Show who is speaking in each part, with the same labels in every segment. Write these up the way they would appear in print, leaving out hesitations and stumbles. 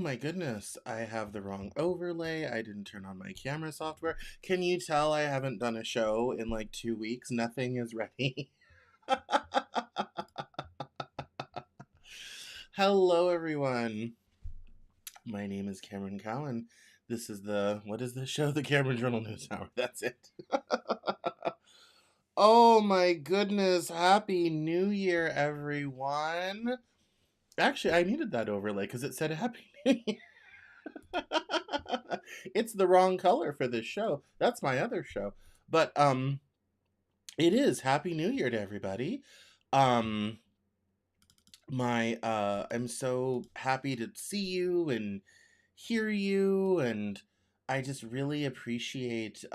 Speaker 1: my goodness, I have the wrong overlay. I didn't turn on my camera software. Can you tell I haven't done a show in like 2 weeks? Nothing is ready. Hello, everyone. My name is Cameron Cowan. This is what is the show? The Cameron Journal Newshour. That's it. Oh my goodness. Happy New Year, everyone. Actually, I needed that overlay because it said Happy New Year. It's the wrong color for this show. That's my other show. But it is Happy New Year to everybody. Um I'm so happy to see you and hear you, and I just really appreciate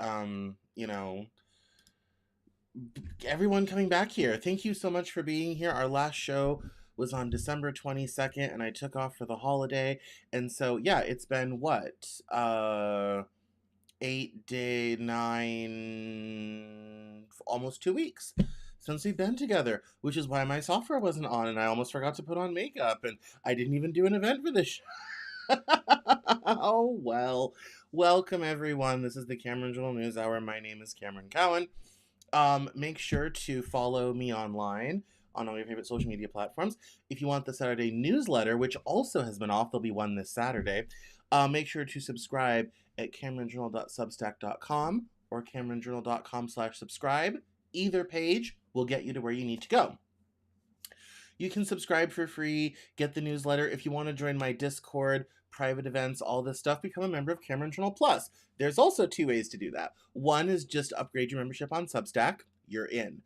Speaker 1: everyone coming back here. Thank you so much for being here. Our last show was on December 22nd, and I took off for the holiday. And so, yeah, it's been what? 8 day, 9, almost 2 weeks since we've been together, which is why my software wasn't on, and I almost forgot to put on makeup, and I didn't even do an event for this show. Oh, well. Welcome, everyone. This is the Cameron Journal Newshour. My name is Cameron Cowan. Make sure to follow me online on all your favorite social media platforms. If you want the Saturday newsletter, which also has been off, there'll be one this Saturday. Make sure to subscribe at cameronjournal.substack.com or cameronjournal.com/subscribe. Either page will get you to where you need to go. You can subscribe for free, get the newsletter. If you want to join my Discord, private events, all this stuff, become a member of Cameron Journal Plus. There's also 2 ways to do that. One is just upgrade your membership on Substack. You're in.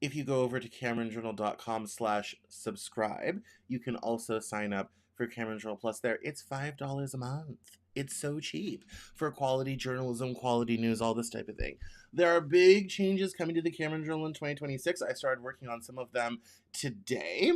Speaker 1: If you go over to cameronjournal.com/subscribe, you can also sign up for Cameron Journal Plus there. It's $5 a month. It's so cheap for quality journalism, quality news, all this type of thing. There are big changes coming to the Cameron Journal in 2026. I started working on some of them today,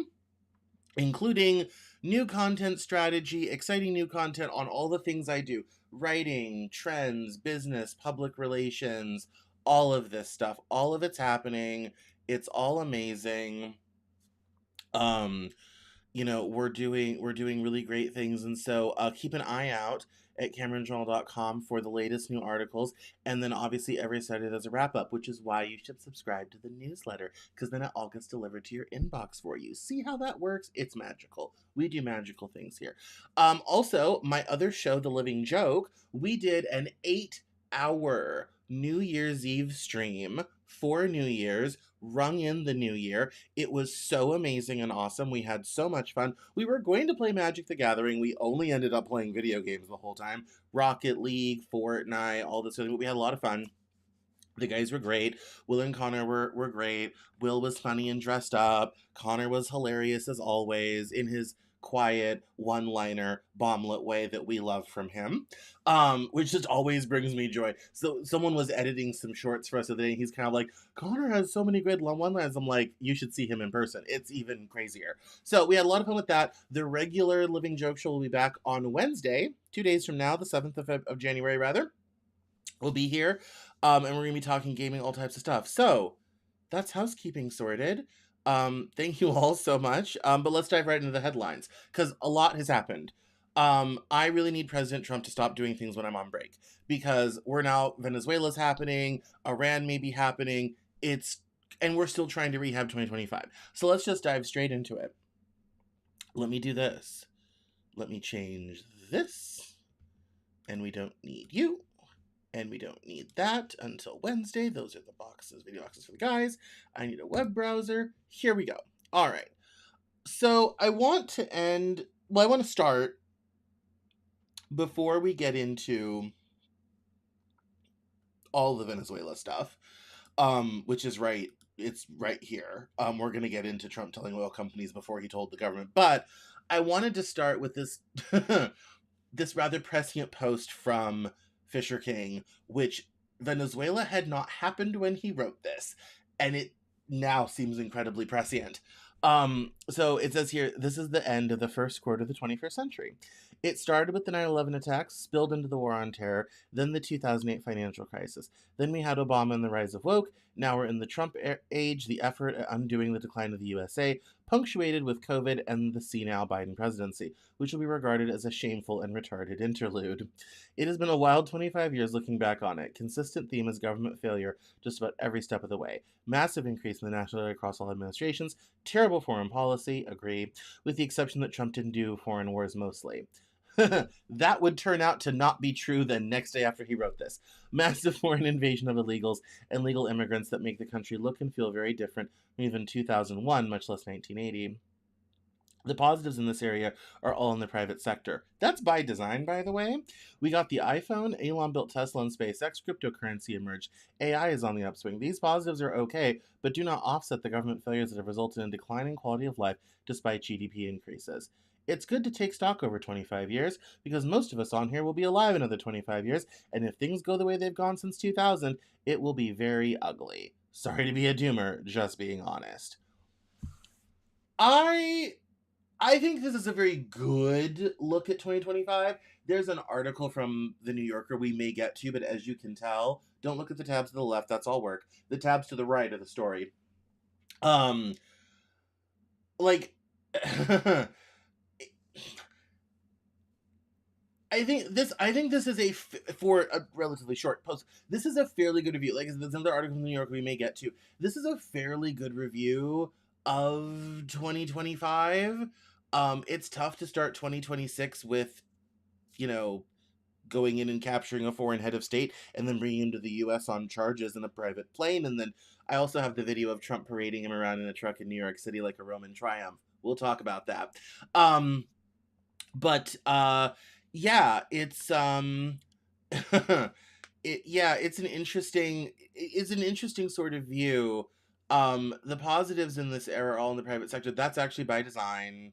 Speaker 1: including new content strategy, exciting new content on all the things I do. Writing, trends, business, public relations, all of this stuff. All of it's happening. It's all amazing. We're doing really great things, and so keep an eye out at cameronjournal.com for the latest new articles. And then obviously every Saturday there's a wrap-up, which is why you should subscribe to the newsletter, because then it all gets delivered to your inbox for you. See how that works? It's magical. We do magical things here. Also, my other show, The Living Joke, we did an 8-hour New Year's Eve stream for New Year's, rung in the new year. It was so amazing and awesome. We had so much fun. We were going to play Magic the Gathering. We only ended up playing video games the whole time. Rocket League, Fortnite, all this. We had a lot of fun. The guys were great. Will and Connor were great. Will was funny and dressed up. Connor was hilarious as always in his quiet one-liner bomblet way that we love from him, which just always brings me joy. So someone was editing some shorts for us the other day, and he's kind of like, Connor has so many great one-liners. I'm like, you should see him in person. It's even crazier. So we had a lot of fun with that. The regular Living Joke Show will be back on Wednesday, 2 days from now, the 7th of January, rather. We'll be here, and we're going to be talking gaming, all types of stuff. So that's housekeeping sorted. Thank you all so much. But let's dive right into the headlines, because a lot has happened. I really need President Trump to stop doing things when I'm on break, because Venezuela's happening, Iran may be happening, and we're still trying to rehab 2025. So let's just dive straight into it. Let me do this. Let me change this. And we don't need you. And we don't need that until Wednesday. Those are the video boxes for the guys. I need a web browser. Here we go. All right. So I want to start before we get into all the Venezuela stuff, which is right. It's right here. We're going to get into Trump telling oil companies before he told the government. But I wanted to start with this, this rather prescient post from Fisher King, which Venezuela had not happened when he wrote this, and it now seems incredibly prescient. So it says here, this is the end of the first quarter of the 21st century. It started with the 9/11 attacks, spilled into the war on terror, then the 2008 financial crisis. Then we had Obama and the rise of woke, Now we're in the Trump age, the effort at undoing the decline of the USA, punctuated with COVID and the senile Biden presidency, which will be regarded as a shameful and retarded interlude. It has been a wild 25 years looking back on it. Consistent theme is government failure just about every step of the way. Massive increase in the national debt across all administrations, terrible foreign policy, agree, with the exception that Trump didn't do foreign wars mostly. That would turn out to not be true the next day after he wrote this. Massive foreign invasion of illegals and legal immigrants that make the country look and feel very different from even 2001, much less 1980. The positives in this area are all in the private sector. That's by design, by the way. We got the iPhone, Elon built Tesla and SpaceX, cryptocurrency emerged, AI is on the upswing. These positives are okay, but do not offset the government failures that have resulted in declining quality of life despite GDP increases. It's good to take stock over 25 years, because most of us on here will be alive another 25 years, and if things go the way they've gone since 2000, it will be very ugly. Sorry to be a doomer, just being honest. I I think this is a very good look at 2025. There's an article from the New Yorker we may get to, but as you can tell, don't look at the tabs to the left, that's all work. The tabs to the right of the story. Um like I think this is for a relatively short post. This is a fairly good review. Like there's another article from the New Yorker we may get to. This is a fairly good review of 2025. It's tough to start 2026 with, you know, going in and capturing a foreign head of state and then bringing him to the U.S. on charges in a private plane. And then I also have the video of Trump parading him around in a truck in New York City like a Roman triumph. We'll talk about that. But yeah, it's an interesting sort of view. The positives in this era are all in the private sector. That's actually by design.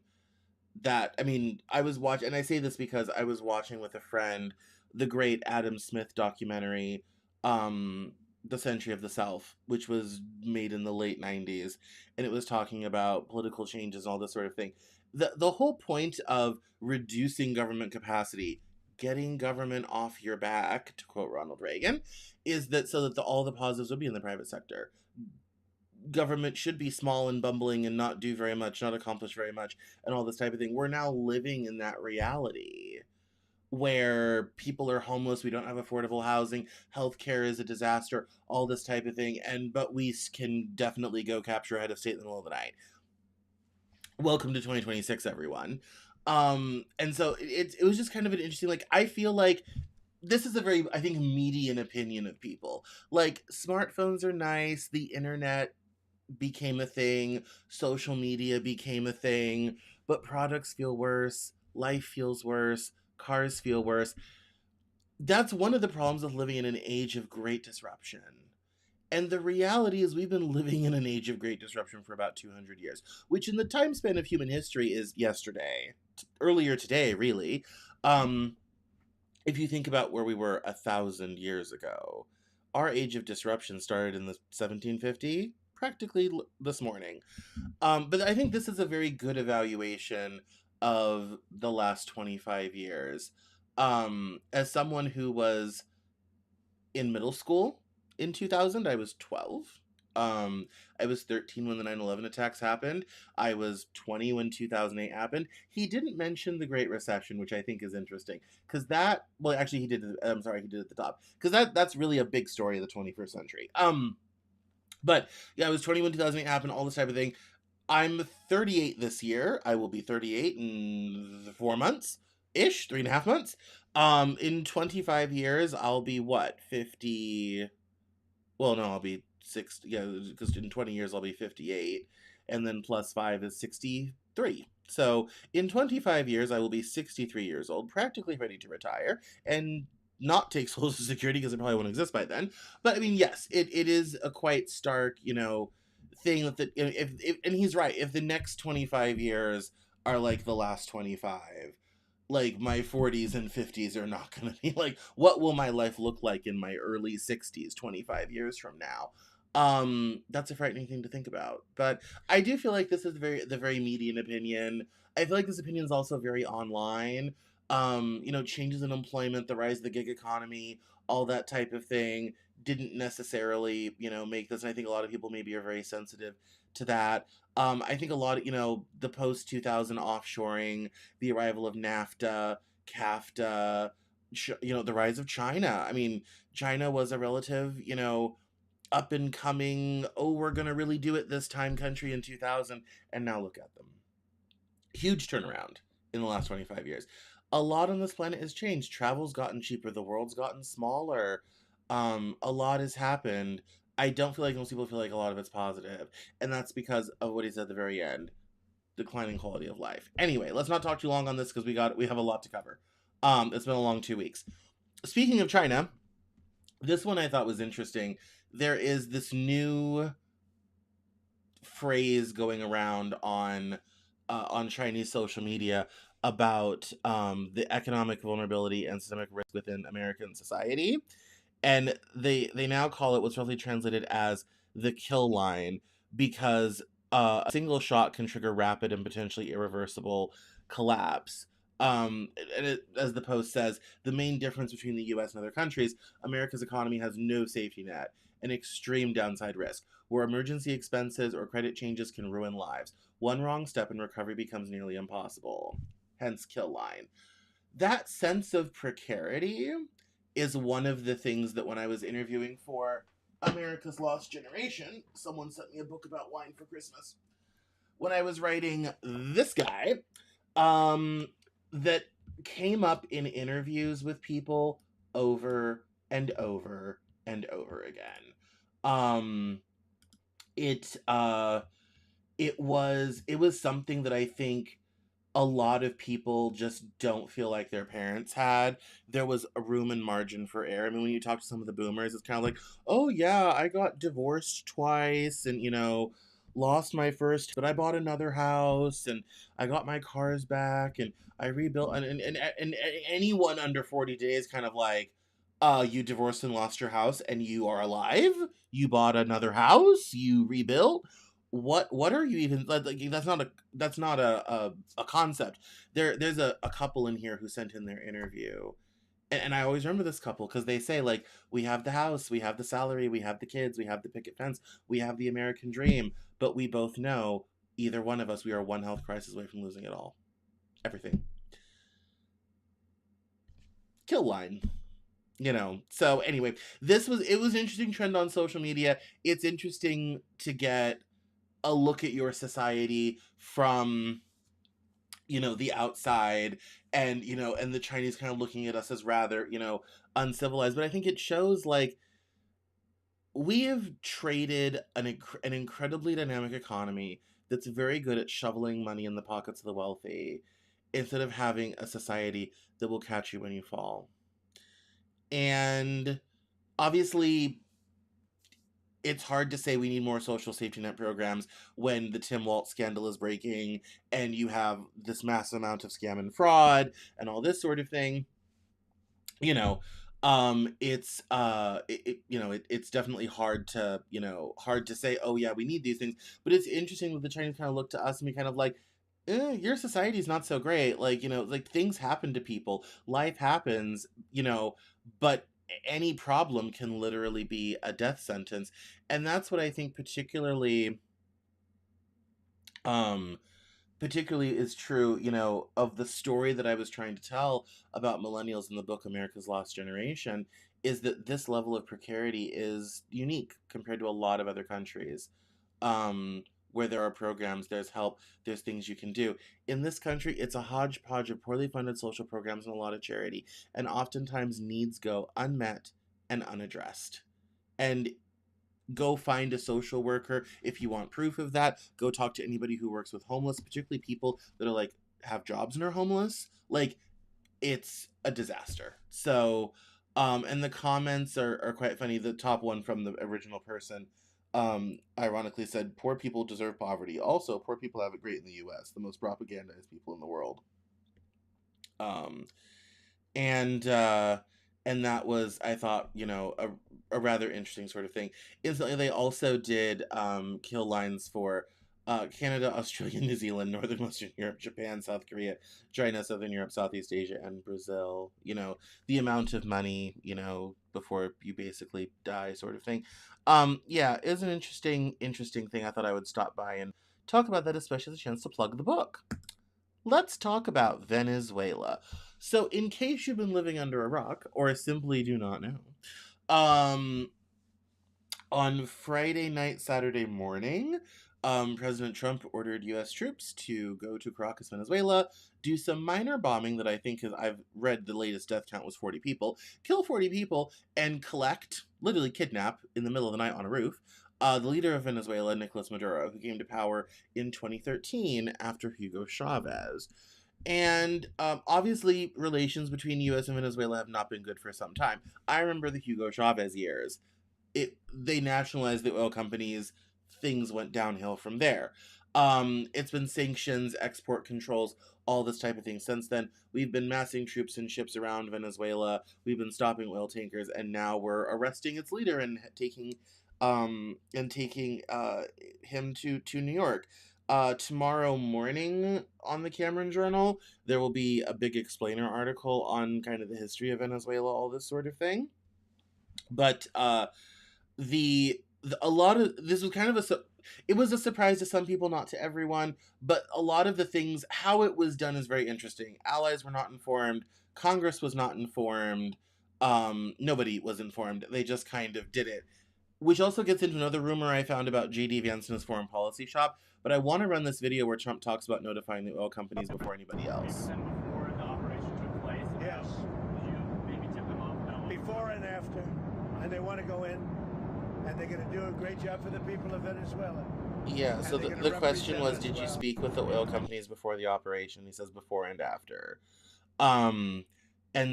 Speaker 1: That, I mean, I was watching, and I say this because I was watching with a friend the great Adam Smith documentary, The Century of the South, which was made in the late 90s, and it was talking about political changes and all this sort of thing. The whole point of reducing government capacity, getting government off your back, to quote Ronald Reagan, is that so that all the positives will be in the private sector. Government should be small and bumbling and not do very much, not accomplish very much, and all this type of thing. We're now living in that reality where people are homeless, we don't have affordable housing, healthcare is a disaster, all this type of thing, but we can definitely go capture a head of state in the middle of the night. Welcome to 2026, everyone. And so it was just kind of an interesting, like, I feel like this is a very, I think, median opinion of people. Like, smartphones are nice, the internet became a thing, social media became a thing, but products feel worse, life feels worse, cars feel worse. That's one of the problems of living in an age of great disruption. And the reality is, we've been living in an age of great disruption for about 200 years, which in the time span of human history is yesterday, earlier today, really. If you think about where we were 1,000 years ago, our age of disruption started in the 1750, practically this morning. But I think this is a very good evaluation of the last 25 years. As someone who was in middle school in 2000, I was 12. I was 13 when the 9/11 attacks happened. I was 20 when 2008 happened. He didn't mention the Great Recession, which I think is interesting, because that, well, actually he did. I'm sorry, he did at the top, because that's really a big story of the 21st century. But yeah, I was 20 when 2008 happened. All this type of thing. I'm 38 this year. I will be 38 in 4 months ish, 3.5 months. In 25 years, I'll be what, 50? Well, no, I'll be 60. Yeah, because in 20 years I'll be 58, and then plus 5 is 63. So in 25 years, I will be 63 years old, practically ready to retire, and not take Social Security because it probably won't exist by then. But I mean, yes, it is a quite stark, thing that if and he's right. If the next 25 years are like the last 25, like my 40s and 50s are not going to be like, what will my life look like in my early 60s 25 years from now? That's a frightening thing to think about, but I do feel like this is the very median opinion. I feel like this opinion is also very online. Changes in employment, the rise of the gig economy, all that type of thing, didn't necessarily, make this. And I think a lot of people maybe are very sensitive to that. I think a lot of, the post 2000 offshoring, the arrival of NAFTA, CAFTA, the rise of China. I mean, China was a relative, up and coming, oh, we're going to really do it this time country in 2000. And now look at them. Huge turnaround in the last 25 years. A lot on this planet has changed. Travel's gotten cheaper. The world's gotten smaller. A lot has happened. I don't feel like most people feel like a lot of it's positive. And that's because of what he said at the very end, declining quality of life. Anyway, let's not talk too long on this because we have a lot to cover. It's been a long 2 weeks. Speaking of China, this one I thought was interesting. There is this new phrase going around on Chinese social media about the economic vulnerability and systemic risk within American society, and they now call it what's roughly translated as the kill line, because a single shot can trigger rapid and potentially irreversible collapse. And as the post says, the main difference between the U.S. and other countries, America's economy has no safety net, an extreme downside risk, where emergency expenses or credit changes can ruin lives. One wrong step and recovery becomes nearly impossible. Hence, kill line. That sense of precarity is one of the things that when I was interviewing for America's Lost Generation, someone sent me a book about wine for Christmas. When I was writing this guy, that came up in interviews with people over and over and over again. It was something that I think a lot of people just don't feel like their parents had. There was a room and margin for error. I mean, when you talk to some of the boomers, it's kind of like, oh yeah, I got divorced twice and, lost my first, but I bought another house and I got my cars back and I rebuilt. And anyone under 40 days kind of like, you divorced and lost your house and you are alive? You bought another house? You rebuilt? What are you even like, that's not a concept. There's a couple in here who sent in their interview, and I always remember this couple because they say, like, we have the house, we have the salary, we have the kids, we have the picket fence, we have the American dream, but we both know, either one of us, we are one health crisis away from losing it all, everything. Kill line. So anyway, it was an interesting trend on social media. It's interesting to get a look at your society from the outside, and and the Chinese kind of looking at us as rather uncivilized, but I think it shows, like, we have traded an incredibly dynamic economy that's very good at shoveling money in the pockets of the wealthy, instead of having a society that will catch you when you fall. And obviously it's hard to say we need more social safety net programs when the Tim Waltz scandal is breaking and you have this massive amount of scam and fraud and all this sort of thing. It's definitely hard to say, oh yeah, we need these things. But it's interesting that the Chinese kind of look to us and be kind of like, your society's not so great. Like, like, things happen to people, life happens, but any problem can literally be a death sentence. And that's what I think um particularly is true, of the story that I was trying to tell about millennials in the book America's Lost Generation, is that this level of precarity is unique compared to a lot of other countries, where there are programs, there's help, there's things you can do. In this country, it's a hodgepodge of poorly funded social programs and a lot of charity, and oftentimes needs go unmet and unaddressed. And go find a social worker if you want proof of that. Go talk to anybody who works with homeless, particularly people that are like have jobs and are homeless. Like, it's a disaster. So and the comments are quite funny. The top one from the original person ironically said, poor people deserve poverty. Also, poor people have it great in the US, the most propagandized people in the world. um and and that was, I thought, a rather interesting sort of thing. Instantly, they also did kill lines for Canada, Australia, New Zealand, Northern Western Europe, Japan, South Korea, China, Southern Europe, Southeast Asia, and Brazil. The amount of money, before you basically die, sort of thing. Yeah, it was an interesting thing. I thought I would stop by and talk about that, especially as a chance to plug the book. Let's talk about Venezuela. So, in case you've been living under a rock or simply do not know, um, on Friday night, Saturday morning, President Trump ordered U.S. troops to go to Caracas, Venezuela, do some minor bombing that I think is, I've read the latest death count was 40 people, kill 40 people, and literally kidnap, in the middle of the night on a roof, the leader of Venezuela, Nicolas Maduro, who came to power in 2013 after Hugo Chavez. And obviously, relations between U.S. and Venezuela have not been good for some time. I remember the Hugo Chavez years. They nationalized the oil companies. Things went downhill from there. It's been sanctions, export controls, all this type of thing since then. We've been massing troops and ships around Venezuela. We've been stopping oil tankers, and now we're arresting its leader and taking him to New York. Tomorrow morning on the Cameron Journal, there will be a big explainer article on kind of the history of Venezuela, all this sort of thing. But a lot of this was kind of it was a surprise to some people, not to everyone, but a lot of the things, how it was done is very interesting. Allies were not informed, Congress was not informed, nobody was informed. They just kind of did it, which also gets into another rumor I found about J.D. Vance and his foreign policy shop. But I want to run this video where Trump talks about notifying the oil companies before anybody else.
Speaker 2: And before the operation took place?
Speaker 3: Yes.
Speaker 2: Did you maybe tip them off about
Speaker 3: before and after, and they want to go in, and they're going to do a great job for the people of Venezuela.
Speaker 1: Yeah, so the question was, did you speak with the oil companies before the operation? He says before and after. And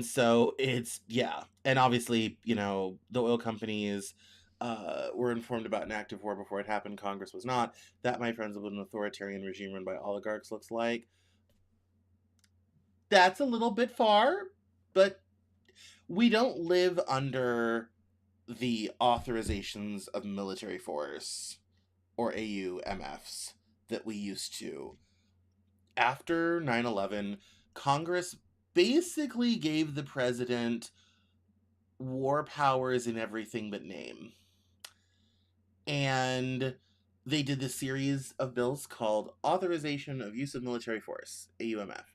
Speaker 1: so it's, yeah. And obviously, the oil companies were informed about an active war before it happened. Congress was not. That, my friends, was an authoritarian regime run by oligarchs, looks like. That's a little bit far, but we don't live under the authorizations of military force or AUMFs that we used to. After 9/11, Congress basically gave the president war powers in everything but name. And they did this series of bills called Authorization of Use of Military Force, AUMF.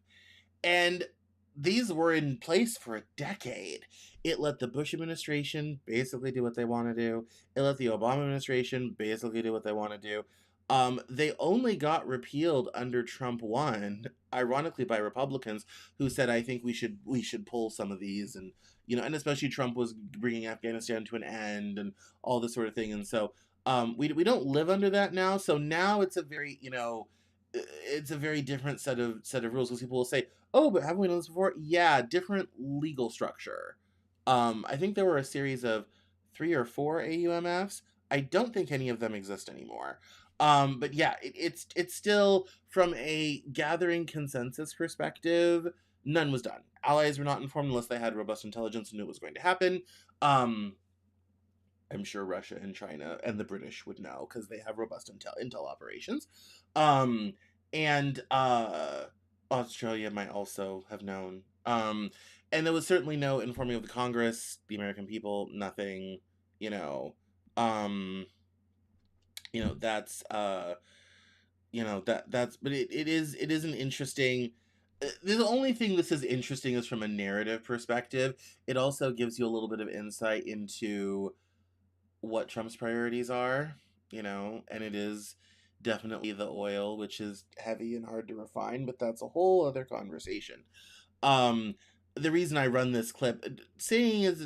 Speaker 1: And these were in place for a decade. It let the Bush administration basically do what they want to do. It let the Obama administration basically do what they want to do. They only got repealed under Trump 1, ironically by Republicans, who said, I think we should pull some of these. And, and especially Trump was bringing Afghanistan to an end and all this sort of thing. And so we don't live under that now. So now it's a very, it's a very different set of rules, because people will say, oh, but haven't we done this before? Yeah, different legal structure. I think there were a series of 3 or 4 AUMFs. I don't think any of them exist anymore. But yeah, it's still, from a gathering consensus perspective, none was done. Allies were not informed unless they had robust intelligence and knew it was going to happen. I'm sure Russia and China and the British would know, because they have robust intel operations. And Australia might also have known. And there was certainly no informing of the Congress, the American people, nothing, that's but it is an interesting. The only thing this is interesting is from a narrative perspective. It also gives you a little bit of insight into what Trump's priorities are, and it is definitely the oil, which is heavy and hard to refine, but that's a whole other conversation. The reason I run this clip, saying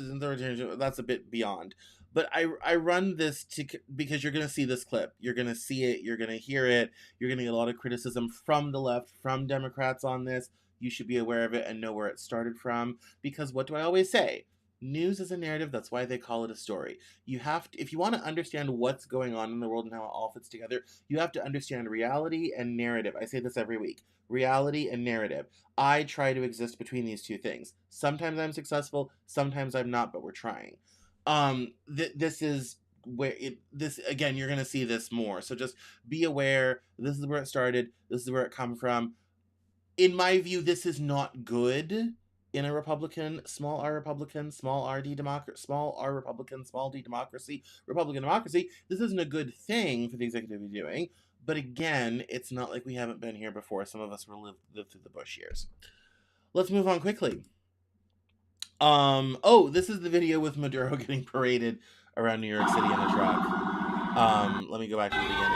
Speaker 1: that's a bit beyond, but I run this because you're going to see this clip. You're going to see it. You're going to hear it. You're going to get a lot of criticism from the left, from Democrats on this. You should be aware of it and know where it started from, because what do I always say? News is a narrative. That's why they call it a story. You have to, if you want to understand what's going on in the world and how it all fits together, you have to understand reality and narrative. I say this every week. Reality and narrative. I try to exist between these two things. Sometimes I'm successful, sometimes I'm not, but we're trying. This is where this again, you're going to see this more. So just be aware. This is where it started. This is where it come from. In my view, this is not good in a Republican, small r Republican, small r d democracy, small r Republican, small d democracy, Republican democracy. This isn't a good thing for the executive to be doing. But again, it's not like we haven't been here before. Some of us lived through the Bush years. Let's move on quickly. Oh, this is the video with Maduro getting paraded around New York City in a truck. Let me go back to the beginning.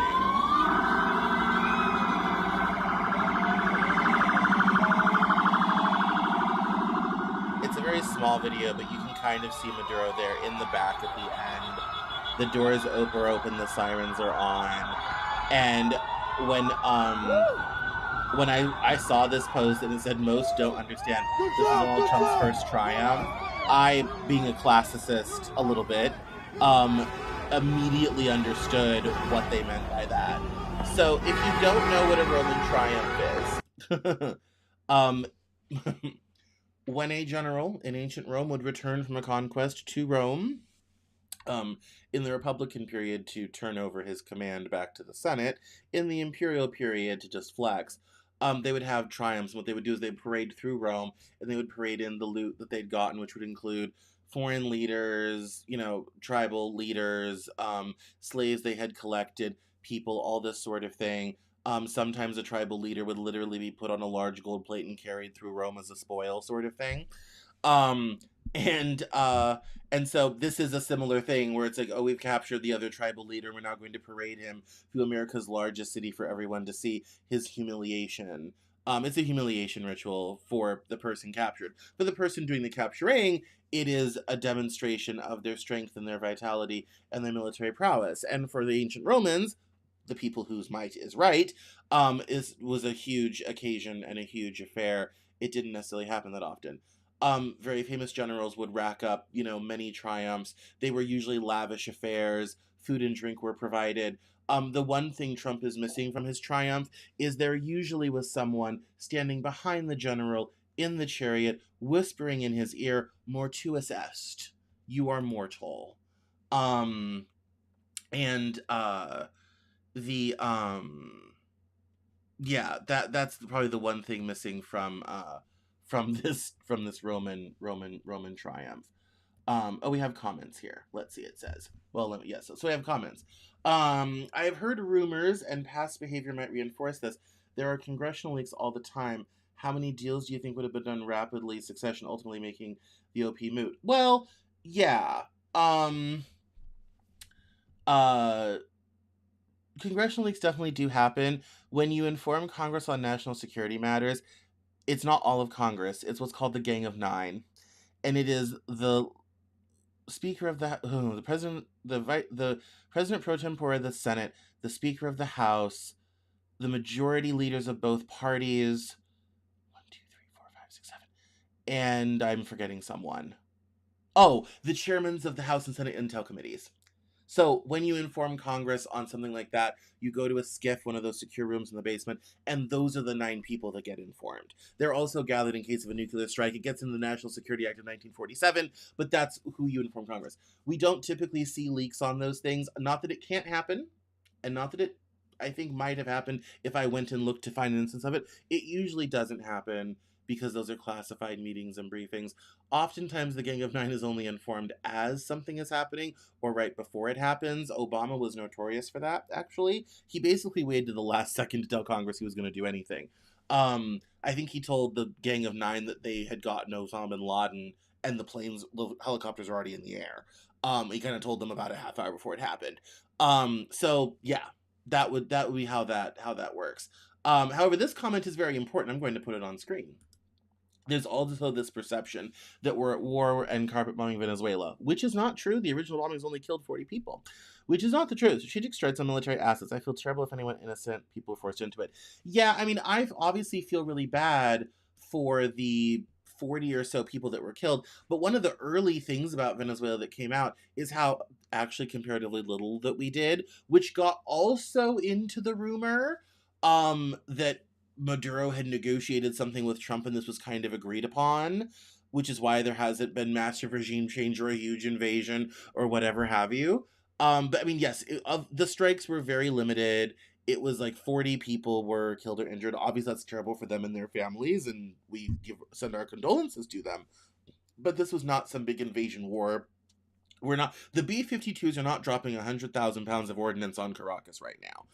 Speaker 1: It's a very small video, but you can kind of see Maduro there in the back at the end. The doors are open, the sirens are on. And when I saw this post and it said most don't understand this is Donald Trump's first triumph, I, being a classicist a little bit, immediately understood what they meant by that. So if you don't know what a Roman triumph is, when a general in ancient Rome would return from a conquest to Rome, in the Republican period to turn over his command back to the Senate, in the imperial period to just flex, they would have triumphs. What they would do is they'd parade through Rome, and they would parade in the loot that they'd gotten, which would include foreign leaders, tribal leaders, slaves they had collected, people, all this sort of thing. Sometimes a tribal leader would literally be put on a large gold plate and carried through Rome as a spoil sort of thing. And so this is a similar thing where it's like, oh, we've captured the other tribal leader. We're now going to parade him through America's largest city for everyone to see his humiliation. It's a humiliation ritual for the person captured. For the person doing the capturing, it is a demonstration of their strength and their vitality and their military prowess. And for the ancient Romans, the people whose might is right, was a huge occasion and a huge affair. It didn't necessarily happen that often. Very famous generals would rack up, many triumphs. They were usually lavish affairs. Food and drink were provided. The one thing Trump is missing from his triumph is there usually was someone standing behind the general in the chariot, whispering in his ear, "Mortuus est, you are mortal." Yeah, that's probably the one thing missing from this Roman triumph. We have comments here. Let's see. It says, well, yes. So we have comments. I have heard rumors, and past behavior might reinforce this. There are congressional leaks all the time. How many deals do you think would have been done rapidly, succession, ultimately making the OP moot? Well, yeah. Congressional leaks definitely do happen. When you inform Congress on national security matters, it's not all of Congress. It's what's called the Gang of Nine. And it is the Speaker of the President, the President pro tempore of the Senate, the Speaker of the House, the majority leaders of both parties. 1, 2, 3, 4, 5, 6, 7. And I'm forgetting someone. Oh, the chairmen of the House and Senate Intel committees. So when you inform Congress on something like that, you go to a SCIF, one of those secure rooms in the basement, and those are the 9 people that get informed. They're also gathered in case of a nuclear strike. It gets in the National Security Act of 1947, but that's who you inform Congress. We don't typically see leaks on those things. Not that it can't happen, and not that it, I think, might have happened if I went and looked to find an instance of it. It usually doesn't happen because those are classified meetings and briefings. Oftentimes, the Gang of Nine is only informed as something is happening or right before it happens. Obama was notorious for that, actually. He basically waited to the last second to tell Congress he was going to do anything. I think he told the Gang of Nine that they had gotten Osama bin Laden and the helicopters were already in the air. He kind of told them about a half hour before it happened. So yeah, that would be how that works. However, this comment is very important. I'm going to put it on screen. There's also this perception that we're at war and carpet bombing Venezuela, which is not true. The original bombings only killed 40 people, which is not the truth. Strategic strikes on military assets. I feel terrible if anyone innocent people were forced into it. Yeah, I mean, I obviously feel really bad for the 40 or so people that were killed. But one of the early things about Venezuela that came out is how actually comparatively little that we did, which got also into the rumor that Maduro had negotiated something with Trump and this was kind of agreed upon, which is why there hasn't been massive regime change or a huge invasion or whatever have you. But I mean, yes, the strikes were very limited. It was like 40 people were killed or injured. Obviously, that's terrible for them and their families, and we send our condolences to them. But this was not some big invasion war. We're not, the B-52s are not dropping 100,000 pounds of ordnance on Caracas right now.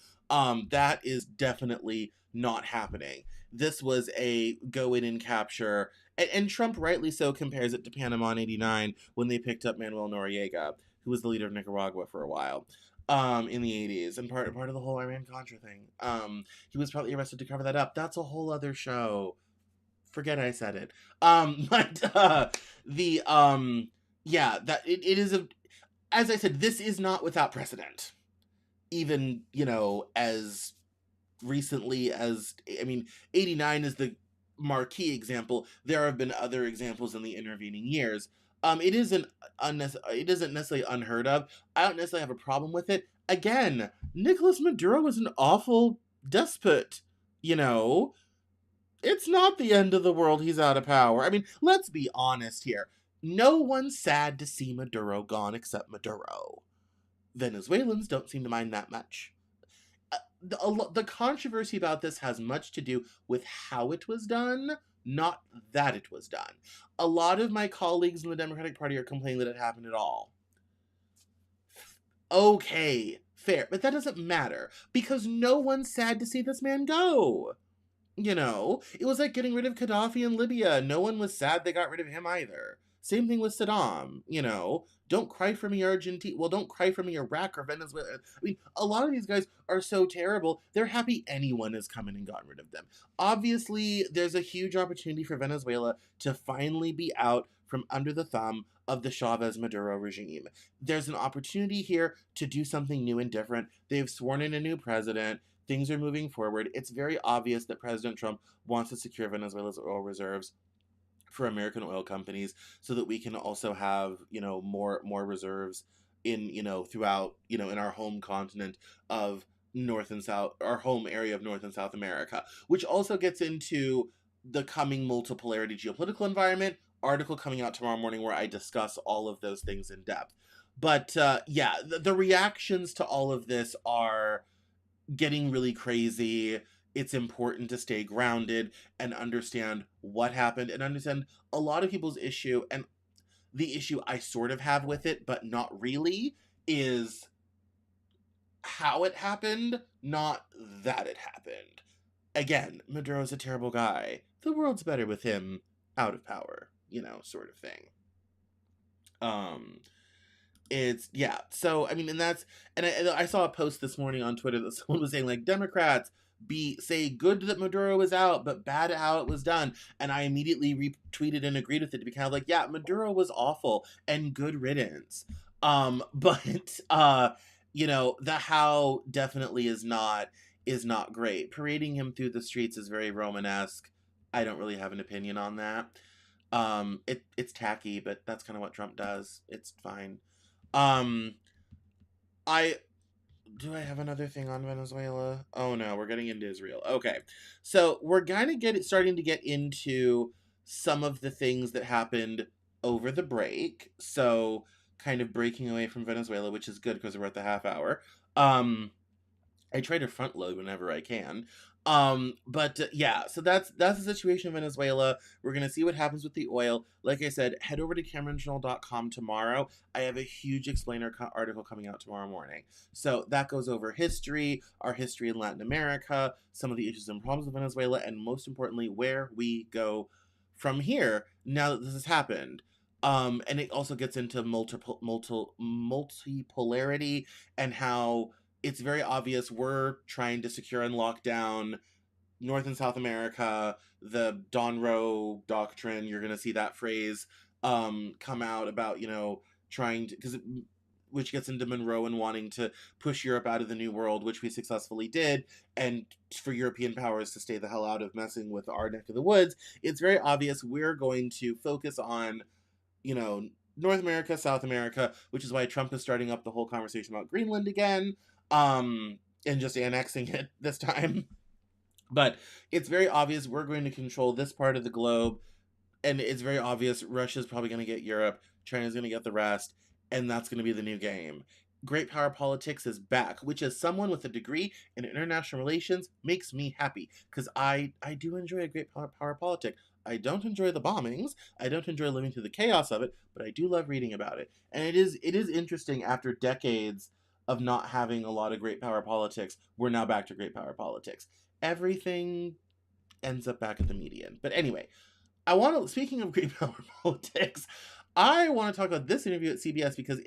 Speaker 1: That is definitely not happening. This was a go in and capture, and Trump rightly so compares it to Panama in '89 when they picked up Manuel Noriega, who was the leader of Nicaragua for a while. In the '80s, and part of the whole Iran Contra thing. He was probably arrested to cover that up. That's a whole other show. Forget I said it. But the yeah, that it is a, as I said, this is not without precedent. Even, as recently as, I mean, '89 is the marquee example. There have been other examples in the intervening years. It isn't necessarily unheard of. I don't necessarily have a problem with it. Again, Nicolas Maduro was an awful despot. You know, it's not the end of the world he's out of power. I mean, let's be honest here. No one's sad to see Maduro gone except Maduro. Venezuelans don't seem to mind that much. The controversy about this has much to do with how it was done, not that it was done. A lot of my colleagues in the Democratic Party are complaining that it happened at all. Okay, fair, but that doesn't matter because no one's sad to see this man go. It was like getting rid of Gaddafi in Libya. No one was sad they got rid of him either. Same thing with Saddam. Don't cry for me, Argentina. Well, don't cry for me, Iraq or Venezuela. I mean, a lot of these guys are so terrible. They're happy anyone has come in and gotten rid of them. Obviously, there's a huge opportunity for Venezuela to finally be out from under the thumb of the Chavez Maduro regime. There's an opportunity here to do something new and different. They've sworn in a new president. Things are moving forward. It's very obvious that President Trump wants to secure Venezuela's oil reserves for American oil companies so that we can also have, more reserves in, throughout, in our home continent of North and South, our home area of North and South America, which also gets into the coming multipolarity geopolitical environment article coming out tomorrow morning where I discuss all of those things in depth. But yeah, the reactions to all of this are getting really crazy. It's important to stay grounded and understand what happened and understand a lot of people's issue. And the issue I sort of have with it, but not really, is how it happened, not that it happened. Again, Maduro's a terrible guy. The world's better with him out of power, sort of thing. It's, yeah, so I mean, and I saw a post this morning on Twitter that someone was saying, like, Democrats say good that Maduro was out but bad at how it was done, and I immediately retweeted and agreed with it to be kind of like, yeah, Maduro was awful and good riddance. But the how definitely is not great. Parading him through the streets is very Romanesque. I don't really have an opinion on that. It's tacky, but that's kind of what Trump does. It's fine. I do I have another thing on Venezuela? Oh no, we're getting into Israel. Okay. So we're starting to get into some of the things that happened over the break. So kind of breaking away from Venezuela, which is good because we're at the half hour. I try to front load whenever I can. But yeah, so that's the situation in Venezuela. We're gonna see what happens with the oil. Like I said, head over to CameronJournal.com tomorrow. I have a huge explainer article coming out tomorrow morning. So that goes over history, our history in Latin America, some of the issues and problems with Venezuela, and most importantly, where we go from here now that this has happened. And it also gets into multipolarity and how it's very obvious we're trying to secure and lock down North and South America. The Don Rowe doctrine, you're going to see that phrase come out about, trying to, which gets into Monroe and wanting to push Europe out of the New World, which we successfully did, and for European powers to stay the hell out of messing with our neck of the woods. It's very obvious we're going to focus on, North America, South America, which is why Trump is starting up the whole conversation about Greenland again. And just annexing it this time. But it's very obvious we're going to control this part of the globe, and it's very obvious Russia's probably going to get Europe, China's going to get the rest, and that's going to be the new game. great power politics is back, which as someone with a degree in international relations makes me happy because I do enjoy a great power politic. I don't enjoy the bombings. I don't enjoy living through the chaos of it, but I do love reading about it. And it is interesting after decades of not having a lot of great power politics, we're now back to great power politics. Everything ends up back at the median. But anyway, speaking of great power politics, I want to talk about this interview at CBS because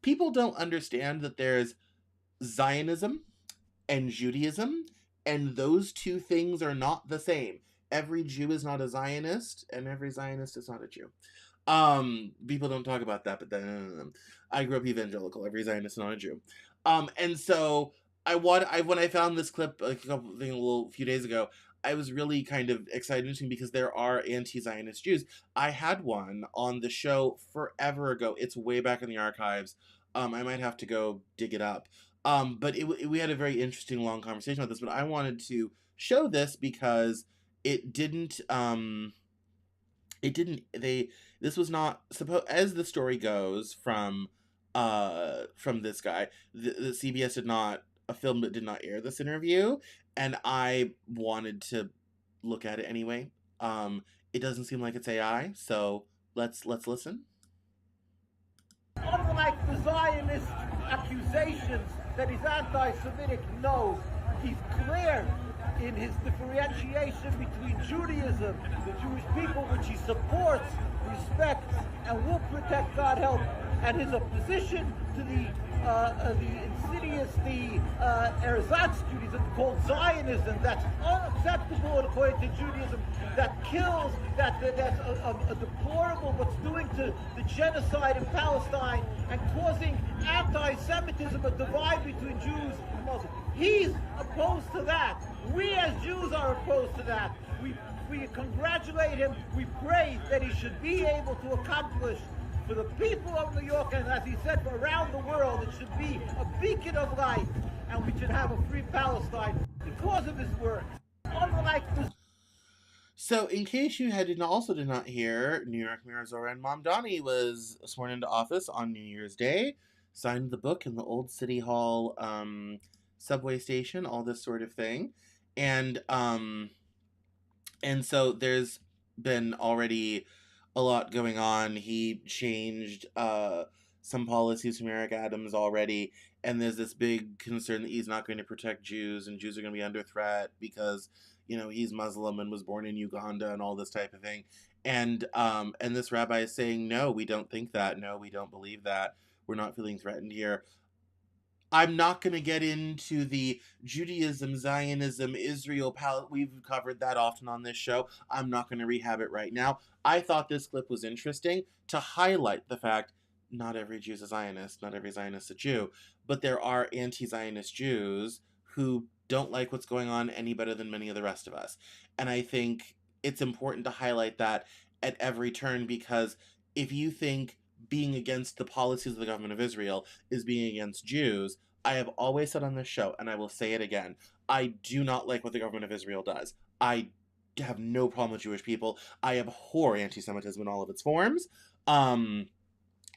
Speaker 1: people don't understand that there's Zionism and Judaism, and those two things are not the same. Every Jew is not a Zionist, and every Zionist is not a Jew. People don't talk about that, but then I grew up evangelical. Every Zionist is not a Jew. And so when I found this clip a few days ago, I was really kind of excited because there are anti-Zionist Jews. I had one on the show forever ago. It's way back in the archives. I might have to go dig it up. But we had a very interesting long conversation about this, but I wanted to show this because it didn't, this was not supposed, as the story goes from this guy, the CBS did not, a film that did not air this interview, and I wanted to look at it anyway. It doesn't seem like it's AI, so let's listen.
Speaker 4: Unlike the Zionist accusations that he's anti-Semitic, no, he's clear in his differentiation between Judaism, the Jewish people, which he supports, respects, and will protect, God help, and his opposition to the insidious, ersatz Judaism called Zionism, that's unacceptable according to Judaism, that kills, that's deplorable what's doing to the genocide in Palestine and causing anti-Semitism, a divide between Jews and Muslims. He's opposed to that. We as Jews are opposed to that. We congratulate him. We pray that he should be able to accomplish for the people of New York, and as he said, for around the world, it should be a beacon of light, and we should have a free Palestine because of his work. Unlike the...
Speaker 1: So, in case you did not hear, New York Mayor Zoran Mamdani was sworn into office on New Year's Day, signed the book in the old City Hall subway station, all this sort of thing, and so there's been already a lot going on. He changed some policies from Eric Adams already, and there's this big concern that he's not going to protect Jews, and Jews are going to be under threat because, he's Muslim and was born in Uganda and all this type of thing. And this rabbi is saying, no, we don't think that. No, we don't believe that. We're not feeling threatened here. I'm not going to get into the Judaism, Zionism, Israel, we've covered that often on this show. I'm not going to rehab it right now. I thought this clip was interesting to highlight the fact not every Jew is a Zionist, not every Zionist is a Jew, but there are anti-Zionist Jews who don't like what's going on any better than many of the rest of us. And I think it's important to highlight that at every turn, because if you think being against the policies of the government of Israel is being against Jews, I have always said on this show, and I will say it again, I do not like what the government of Israel does. I have no problem with Jewish people. I abhor anti-Semitism in all of its forms.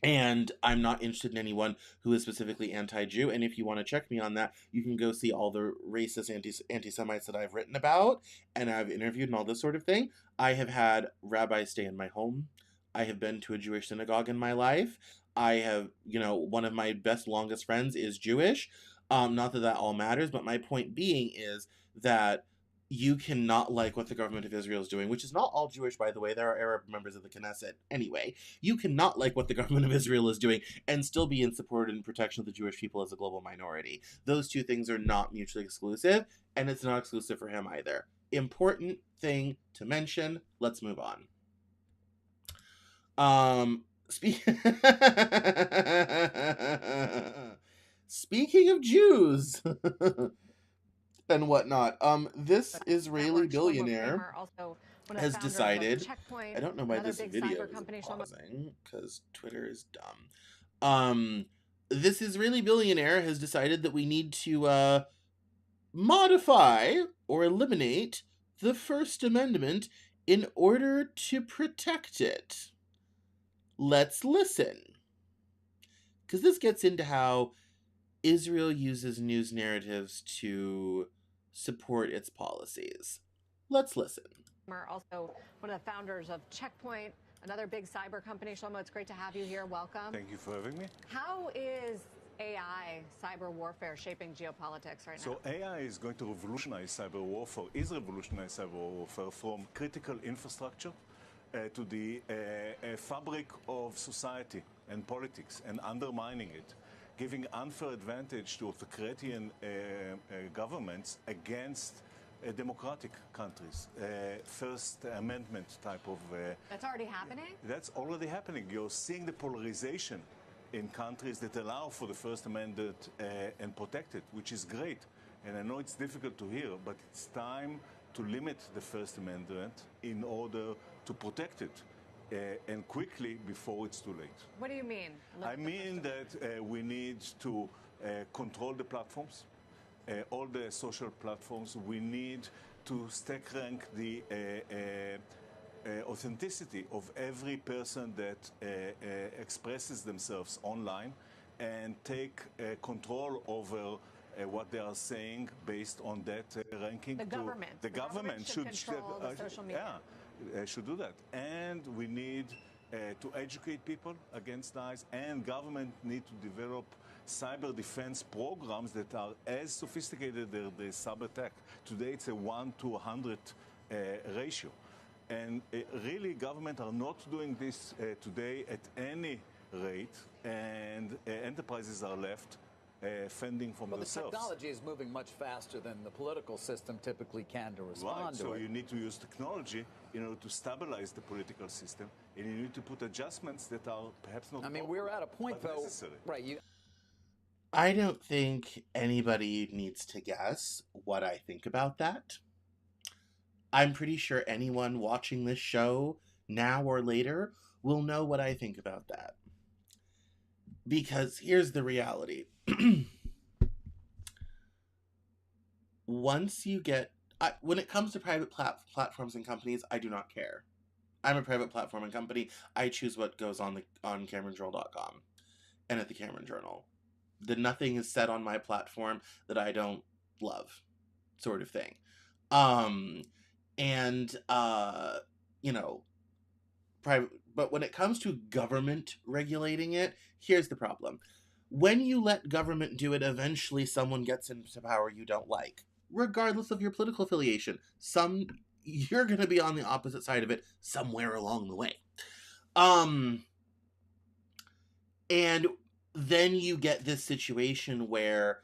Speaker 1: And I'm not interested in anyone who is specifically anti-Jew. And if you want to check me on that, you can go see all the racist anti-Semites that I've written about and I've interviewed and all this sort of thing. I have had rabbis stay in my home. I have been to a Jewish synagogue in my life. I have, one of my best, longest friends is Jewish. Not that all matters, but my point being is that you cannot like what the government of Israel is doing, which is not all Jewish, by the way. There are Arab members of the Knesset. Anyway, you cannot like what the government of Israel is doing and still be in support and protection of the Jewish people as a global minority. Those two things are not mutually exclusive, and it's not exclusive for him either. Important thing to mention. Let's move on. Speaking of Jews and whatnot, this Israeli billionaire has decided, I don't know why this video is pausing, because Twitter is dumb. This Israeli billionaire has decided that we need to modify or eliminate the First Amendment in order to protect it. Let's listen. because this gets into how Israel uses news narratives to support its policies. Let's listen.
Speaker 5: Also one of the founders of Checkpoint, another big cyber company. Shlomo, it's great to have you here. Welcome.
Speaker 6: Thank you for having me.
Speaker 5: How is AI, cyber warfare, shaping geopolitics right now?
Speaker 6: So AI is going to revolutionize cyber warfare, is revolutionizing cyber warfare from critical infrastructure to the fabric of society and politics, and undermining it, giving unfair advantage to authoritarian governments against democratic countries, First Amendment type of...
Speaker 5: That's already happening?
Speaker 6: That's already happening. You're seeing the polarization in countries that allow for the First Amendment and protect it, which is great. And I know it's difficult to hear, but it's time to limit the First Amendment in order to protect it, and quickly before it's too late.
Speaker 5: What do you mean?
Speaker 6: I mean that we need to control the platforms, all the social platforms. We need to stack rank the authenticity of every person that expresses themselves online, and take control over what they are saying based on that ranking.
Speaker 5: The government.
Speaker 6: The government should
Speaker 5: control the social media.
Speaker 6: Should do that. And we need to educate people against lies, and government need to develop cyber defense programs that are as sophisticated as the cyber attack. Today it's a 1 to 100 ratio. And really, government are not doing this today at any rate, and enterprises are left fending from themselves.
Speaker 7: The technology is moving much faster than the political system typically can to respond to
Speaker 6: so
Speaker 7: it.
Speaker 6: you need to use technology in order to stabilize the political system, and you need to put adjustments that are perhaps not...
Speaker 7: I mean, we're at a point, though...
Speaker 6: necessary.
Speaker 7: Right,
Speaker 1: I don't think anybody needs to guess what I think about that. I'm pretty sure anyone watching this show, now or later, will know what I think about that. Because here's the reality. Once you get... when it comes to private platforms and companies, I do not care. I'm a private platform and company. I choose what goes on CameronJournal.com and at the Cameron Journal. Nothing is said on my platform that I don't love, sort of thing. Private. But when it comes to government regulating it, here's the problem. When you let government do it, eventually someone gets into power you don't like, regardless of your political affiliation. You're going to be on the opposite side of it somewhere along the way. And then you get this situation where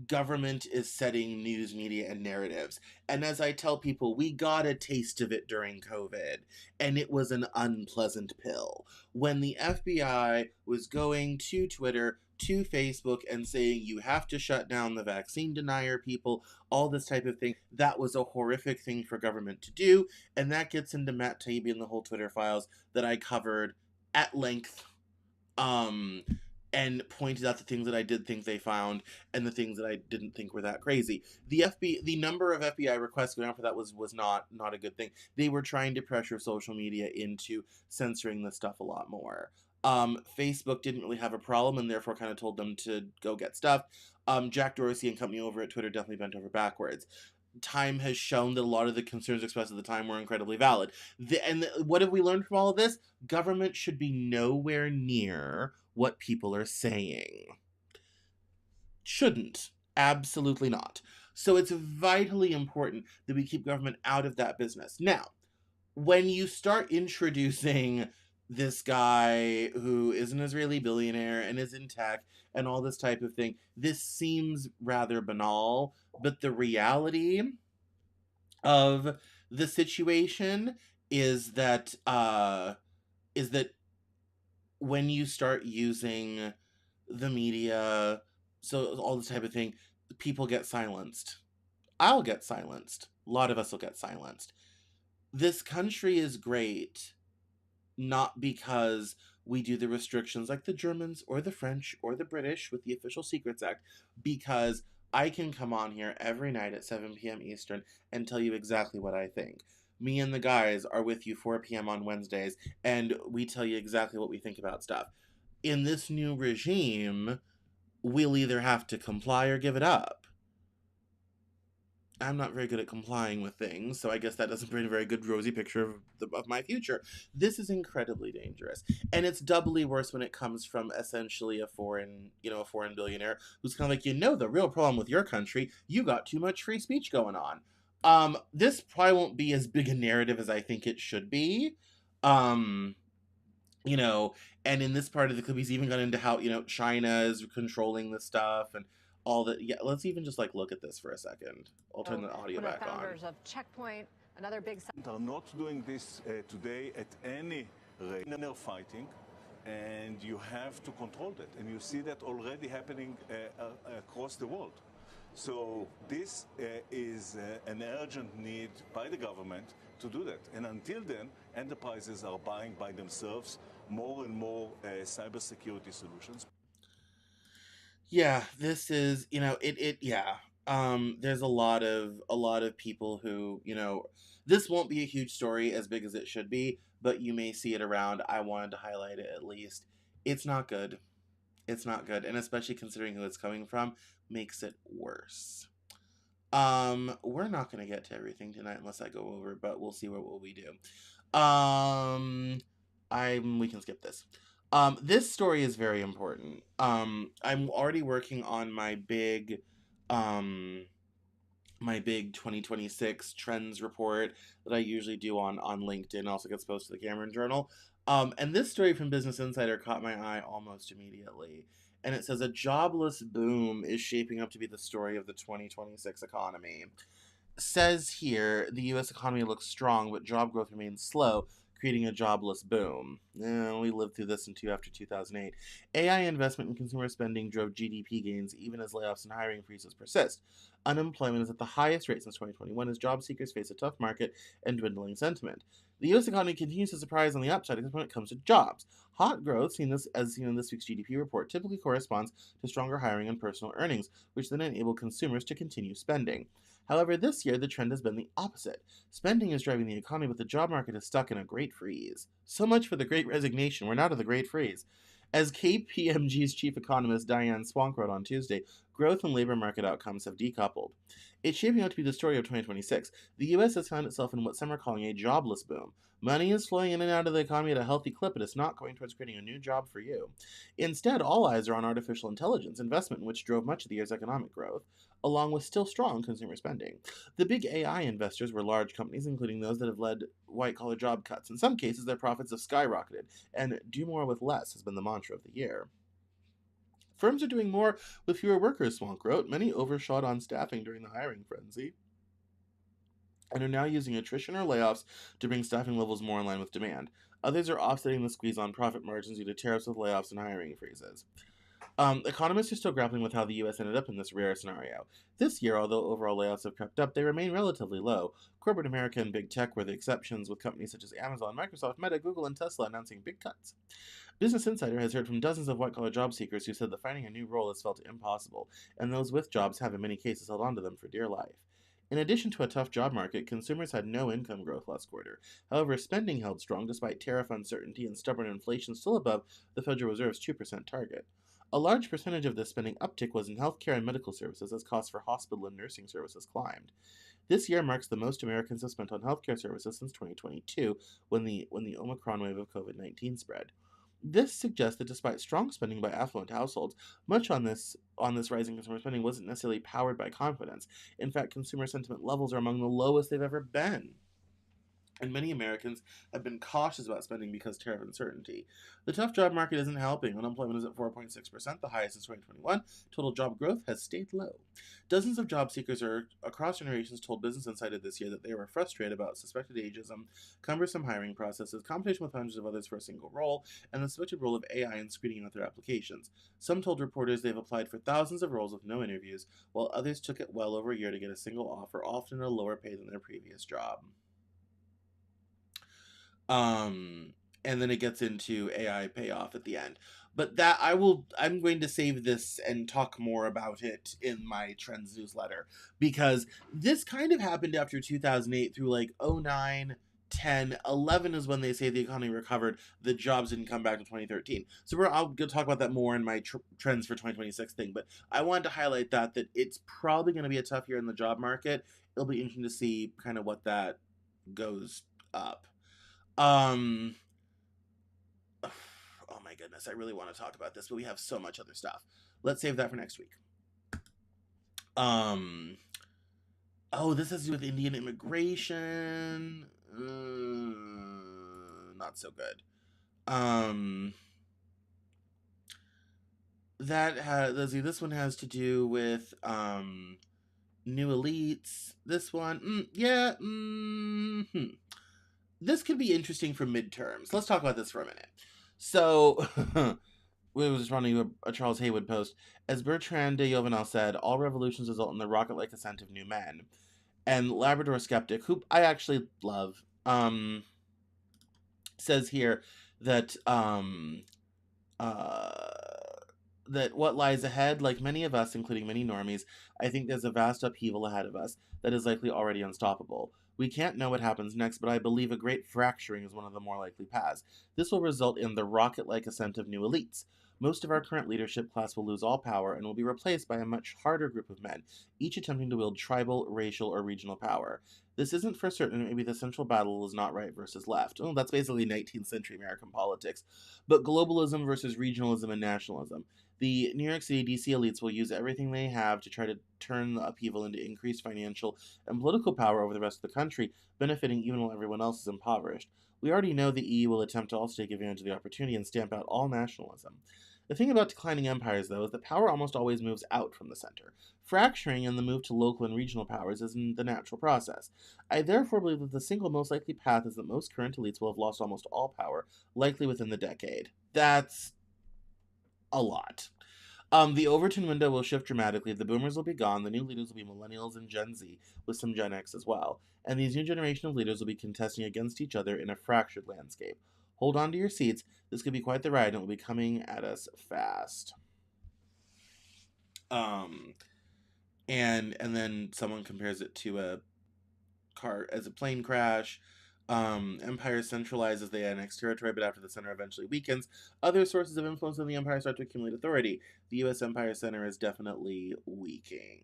Speaker 1: government is setting news media and narratives. And as I tell people, we got a taste of it during COVID, and it was an unpleasant pill. When the FBI was going to Twitter, to Facebook, and saying you have to shut down the vaccine denier people, all this type of thing, that was a horrific thing for government to do. And that gets into Matt Taibbi and the whole Twitter files that I covered at length. And pointed out the things that I did think they found and the things that I didn't think were that crazy. The number of FBI requests going out for that was not a good thing. They were trying to pressure social media into censoring this stuff a lot more. Facebook didn't really have a problem and therefore kind of told them to go get stuff. Jack Dorsey and company over at Twitter definitely bent over backwards. Time has shown that a lot of the concerns expressed at the time were incredibly valid. What have we learned from all of this? Government should be nowhere near what people are saying. Shouldn't. Absolutely not. So it's vitally important that we keep government out of that business. Now, when you start introducing this guy who is an Israeli billionaire and is in tech and all this type of thing, this seems rather banal, but the reality of the situation is that when you start using the media, so all this type of thing, people get silenced. I'll get silenced. A lot of us will get silenced. This country is great, not because we do the restrictions like the Germans or the French or the British with the Official Secrets Act, because I can come on here every night at 7 p.m. Eastern and tell you exactly what I think. Me and the guys are with you 4 p.m. on Wednesdays, and we tell you exactly what we think about stuff. in this new regime, we'll either have to comply or give it up. I'm not very good at complying with things, so I guess that doesn't paint a very good rosy picture of my future. This is incredibly dangerous, and it's doubly worse when it comes from essentially a foreign billionaire who's kind of like, the real problem with your country, you got too much free speech going on. This probably won't be as big a narrative as I think it should be. Um, you know, and in this part of the clip, he's even gone into how, China is controlling the stuff and all that. Yeah, let's even just like look at this for a second. I'll turn the audio
Speaker 5: One of
Speaker 1: back
Speaker 5: the
Speaker 1: on.
Speaker 5: founders of Checkpoint, another big.
Speaker 6: Are not doing this today at any rate. They're fighting, and you have to control that. And you see that already happening across the world. So this is an urgent need by the government to do that. And until then, enterprises are buying by themselves more and more cybersecurity solutions.
Speaker 1: Yeah, this is, yeah. There's a lot of people who, this won't be a huge story as big as it should be, but you may see it around. I wanted to highlight it at least. It's not good. It's not good, and especially considering who it's coming from, makes it worse. We're not gonna get to everything tonight unless I go over, but we'll see what we do. We can skip this. This story is very important. I'm already working on my big 2026 trends report that I usually do on LinkedIn. Also gets posted to the Cameron Journal. And this story from Business Insider caught my eye almost immediately. And it says a jobless boom is shaping up to be the story of the 2026 economy. Says here, the U.S. economy looks strong, but job growth remains slow, creating a jobless boom. We lived through this after 2008. AI investment in consumer spending drove GDP gains even as layoffs and hiring freezes persist. Unemployment is at the highest rate since 2021 as job seekers face a tough market and dwindling sentiment. The U.S. economy continues to surprise on the upside except when it comes to jobs. Hot growth, as seen in this week's GDP report, typically corresponds to stronger hiring and personal earnings, which then enable consumers to continue spending. However, this year, the trend has been the opposite. Spending is driving the economy, but the job market is stuck in a great freeze. So much for the great resignation. We're not in the great freeze. As KPMG's chief economist Diane Swank wrote on Tuesday, growth and labor market outcomes have decoupled. It's shaping out to be the story of 2026. The U.S. has found itself in what some are calling a jobless boom. Money is flowing in and out of the economy at a healthy clip, but it's not going towards creating a new job for you. Instead, all eyes are on artificial intelligence, investment in which drove much of the year's economic growth, along with still strong consumer spending. The big AI investors were large companies, including those that have led white-collar job cuts. In some cases, their profits have skyrocketed, and do more with less has been the mantra of the year. Firms are doing more with fewer workers, Swank wrote. Many overshot on staffing during the hiring frenzy and are now using attrition or layoffs to bring staffing levels more in line with demand. Others are offsetting the squeeze on profit margins due to tariffs with layoffs and hiring freezes. Economists are still grappling with how the U.S. ended up in this rare scenario. This year, although overall layoffs have crept up, they remain relatively low. Corporate America and big tech were the exceptions, with companies such as Amazon, Microsoft, Meta, Google, and Tesla announcing big cuts. Business Insider has heard from dozens of white-collar job seekers who said that finding a new role has felt impossible, and those with jobs have in many cases held onto them for dear life. In addition to a tough job market, consumers had no income growth last quarter. However, spending held strong despite tariff uncertainty and stubborn inflation still above the Federal Reserve's 2% target. A large percentage of this spending uptick was in healthcare and medical services as costs for hospital and nursing services climbed. This year marks the most Americans have spent on healthcare services since 2022, when the Omicron wave of COVID-19 spread. This suggests that despite strong spending by affluent households, much on this rising consumer spending wasn't necessarily powered by confidence. In fact, consumer sentiment levels are among the lowest they've ever been. And many Americans have been cautious about spending because of tariff uncertainty. The tough job market isn't helping. Unemployment is at 4.6%, the highest since 2021. Total job growth has stayed low. Dozens of job seekers across generations told Business Insider this year that they were frustrated about suspected ageism, cumbersome hiring processes, competition with hundreds of others for a single role, and the suspected role of AI in screening out their applications. Some told reporters they've applied for thousands of roles with no interviews, while others took it well over a year to get a single offer, often at a lower pay than their previous job. And then it gets into AI payoff at the end. But I'm going to save this and talk more about it in my Trends newsletter, because this kind of happened after 2008 through like 09 10, 11 is when they say the economy recovered. The jobs didn't come back to 2013. So I'll go talk about that more in my trends for 2026 thing. But I wanted to highlight that it's probably going to be a tough year in the job market. It'll be interesting to see kind of what that goes up. Oh my goodness, I really want to talk about this, but we have so much other stuff. Let's save that for next week. Oh, this has to do with Indian immigration. Not so good. This one has to do with new elites. This one, this could be interesting for midterms. Let's talk about this for a minute. So, we was running a Charles Haywood post. As Bertrand de Jovenel said, all revolutions result in the rocket-like ascent of new men. And Labrador Skeptic, who I actually love, says here that that what lies ahead, like many of us, including many normies, I think there's a vast upheaval ahead of us that is likely already unstoppable. We can't know what happens next, but I believe a great fracturing is one of the more likely paths. This will result in the rocket-like ascent of new elites. Most of our current leadership class will lose all power and will be replaced by a much harder group of men, each attempting to wield tribal, racial, or regional power. This isn't for certain. Maybe the central battle is not right versus left. Oh, that's basically 19th century American politics. But globalism versus regionalism and nationalism. The New York City DC elites will use everything they have to try to turn the upheaval into increased financial and political power over the rest of the country, benefiting even while everyone else is impoverished. We already know the EU will attempt to also take advantage of the opportunity and stamp out all nationalism. The thing about declining empires, though, is that power almost always moves out from the center. Fracturing and the move to local and regional powers is the natural process. I therefore believe that the single most likely path is that most current elites will have lost almost all power, likely within the decade. That's a lot. The Overton window will shift dramatically. The boomers will be gone. The new leaders will be millennials and Gen Z, with some Gen X as well. And these new generation of leaders will be contesting against each other in a fractured landscape. Hold on to your seats. This could be quite the ride, and it will be coming at us fast. And then someone compares it to a plane crash. Empires centralize as they annex territory, but after the center eventually weakens, other sources of influence in the empire start to accumulate authority. The U.S. Empire Center is definitely weakening.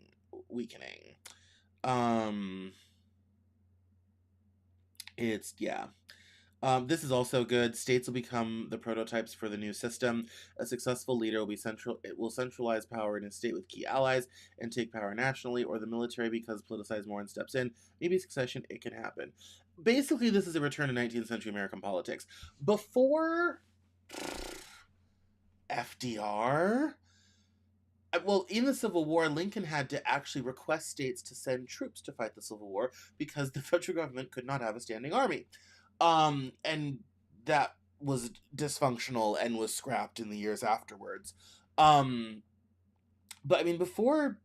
Speaker 1: This is also good. States will become the prototypes for the new system. A successful leader will be it will centralize power in a state with key allies and take power nationally, or the military, because politicized more and steps in. Maybe succession, it can happen. Basically, this is a return to 19th century American politics. Before FDR, well, in the Civil War, Lincoln had to actually request states to send troops to fight the Civil War because the federal government could not have a standing army. And that was dysfunctional and was scrapped in the years afterwards. But I mean, before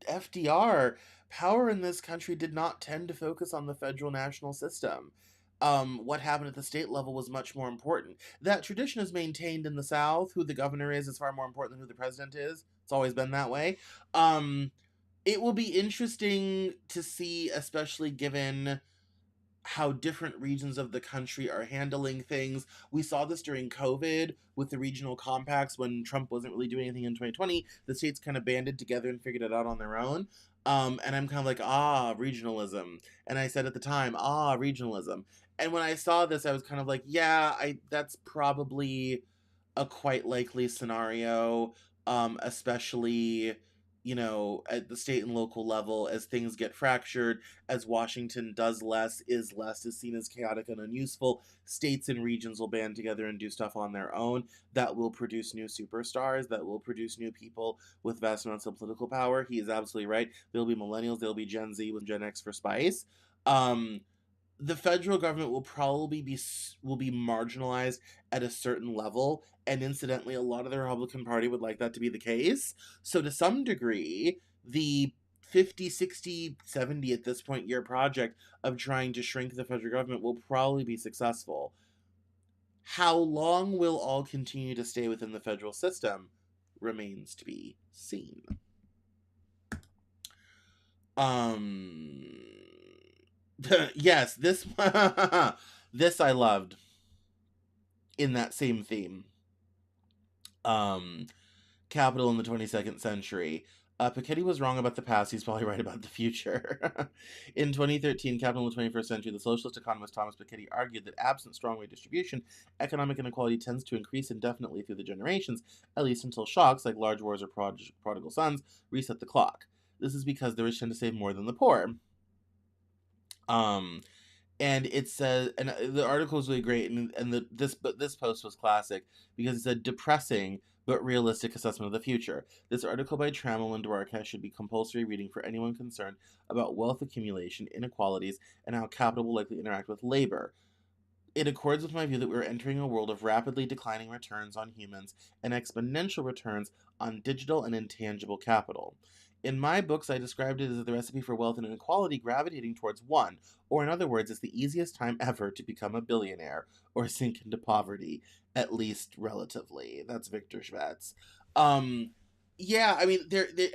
Speaker 1: FDR, power in this country did not tend to focus on the federal national system. What happened at the state level was much more important. That tradition is maintained in the South. Who the governor is far more important than who the president is. It's always been that way. It will be interesting to see, especially given how different regions of the country are handling things. We saw this during COVID with the regional compacts when Trump wasn't really doing anything in 2020. The states kind of banded together and figured it out on their own. And I'm kind of like, regionalism. And I said at the time, regionalism. And when I saw this, I was kind of like, that's probably a quite likely scenario, especially, at the state and local level, as things get fractured, as Washington does less, is seen as chaotic and unuseful. States and regions will band together and do stuff on their own. That will produce new superstars, that will produce new people with vast amounts of political power. He is absolutely right. There'll be millennials, there'll be Gen Z with Gen X for spice. The federal government will probably be marginalized at a certain level, and incidentally, a lot of the Republican Party would like that to be the case. So to some degree, the 50, 60, 70 at this point year project of trying to shrink the federal government will probably be successful. How long we'll all continue to stay within the federal system remains to be seen. Yes, this this I loved in that same theme. Um, Capital in the 22nd century. Piketty was wrong about the past. He's probably right about the future. In 2013, Capital in the 21st Century, the socialist economist Thomas Piketty argued that absent strong redistribution, economic inequality tends to increase indefinitely through the generations, at least until shocks like large wars or prodigal sons reset the clock. This is because the rich tend to save more than the poor. Um, and it says, and the article is really great, and this post was classic because it said depressing but realistic assessment of the future. This article by Trammell and Dworkin should be compulsory reading for anyone concerned about wealth accumulation, inequalities, and how capital will likely interact with labor. It accords with my view that we are entering a world of rapidly declining returns on humans and exponential returns on digital and intangible capital. In my books, I described it as the recipe for wealth and inequality gravitating towards one, or in other words, it's the easiest time ever to become a billionaire or sink into poverty, at least relatively. That's Victor Schvetz. Yeah, I mean,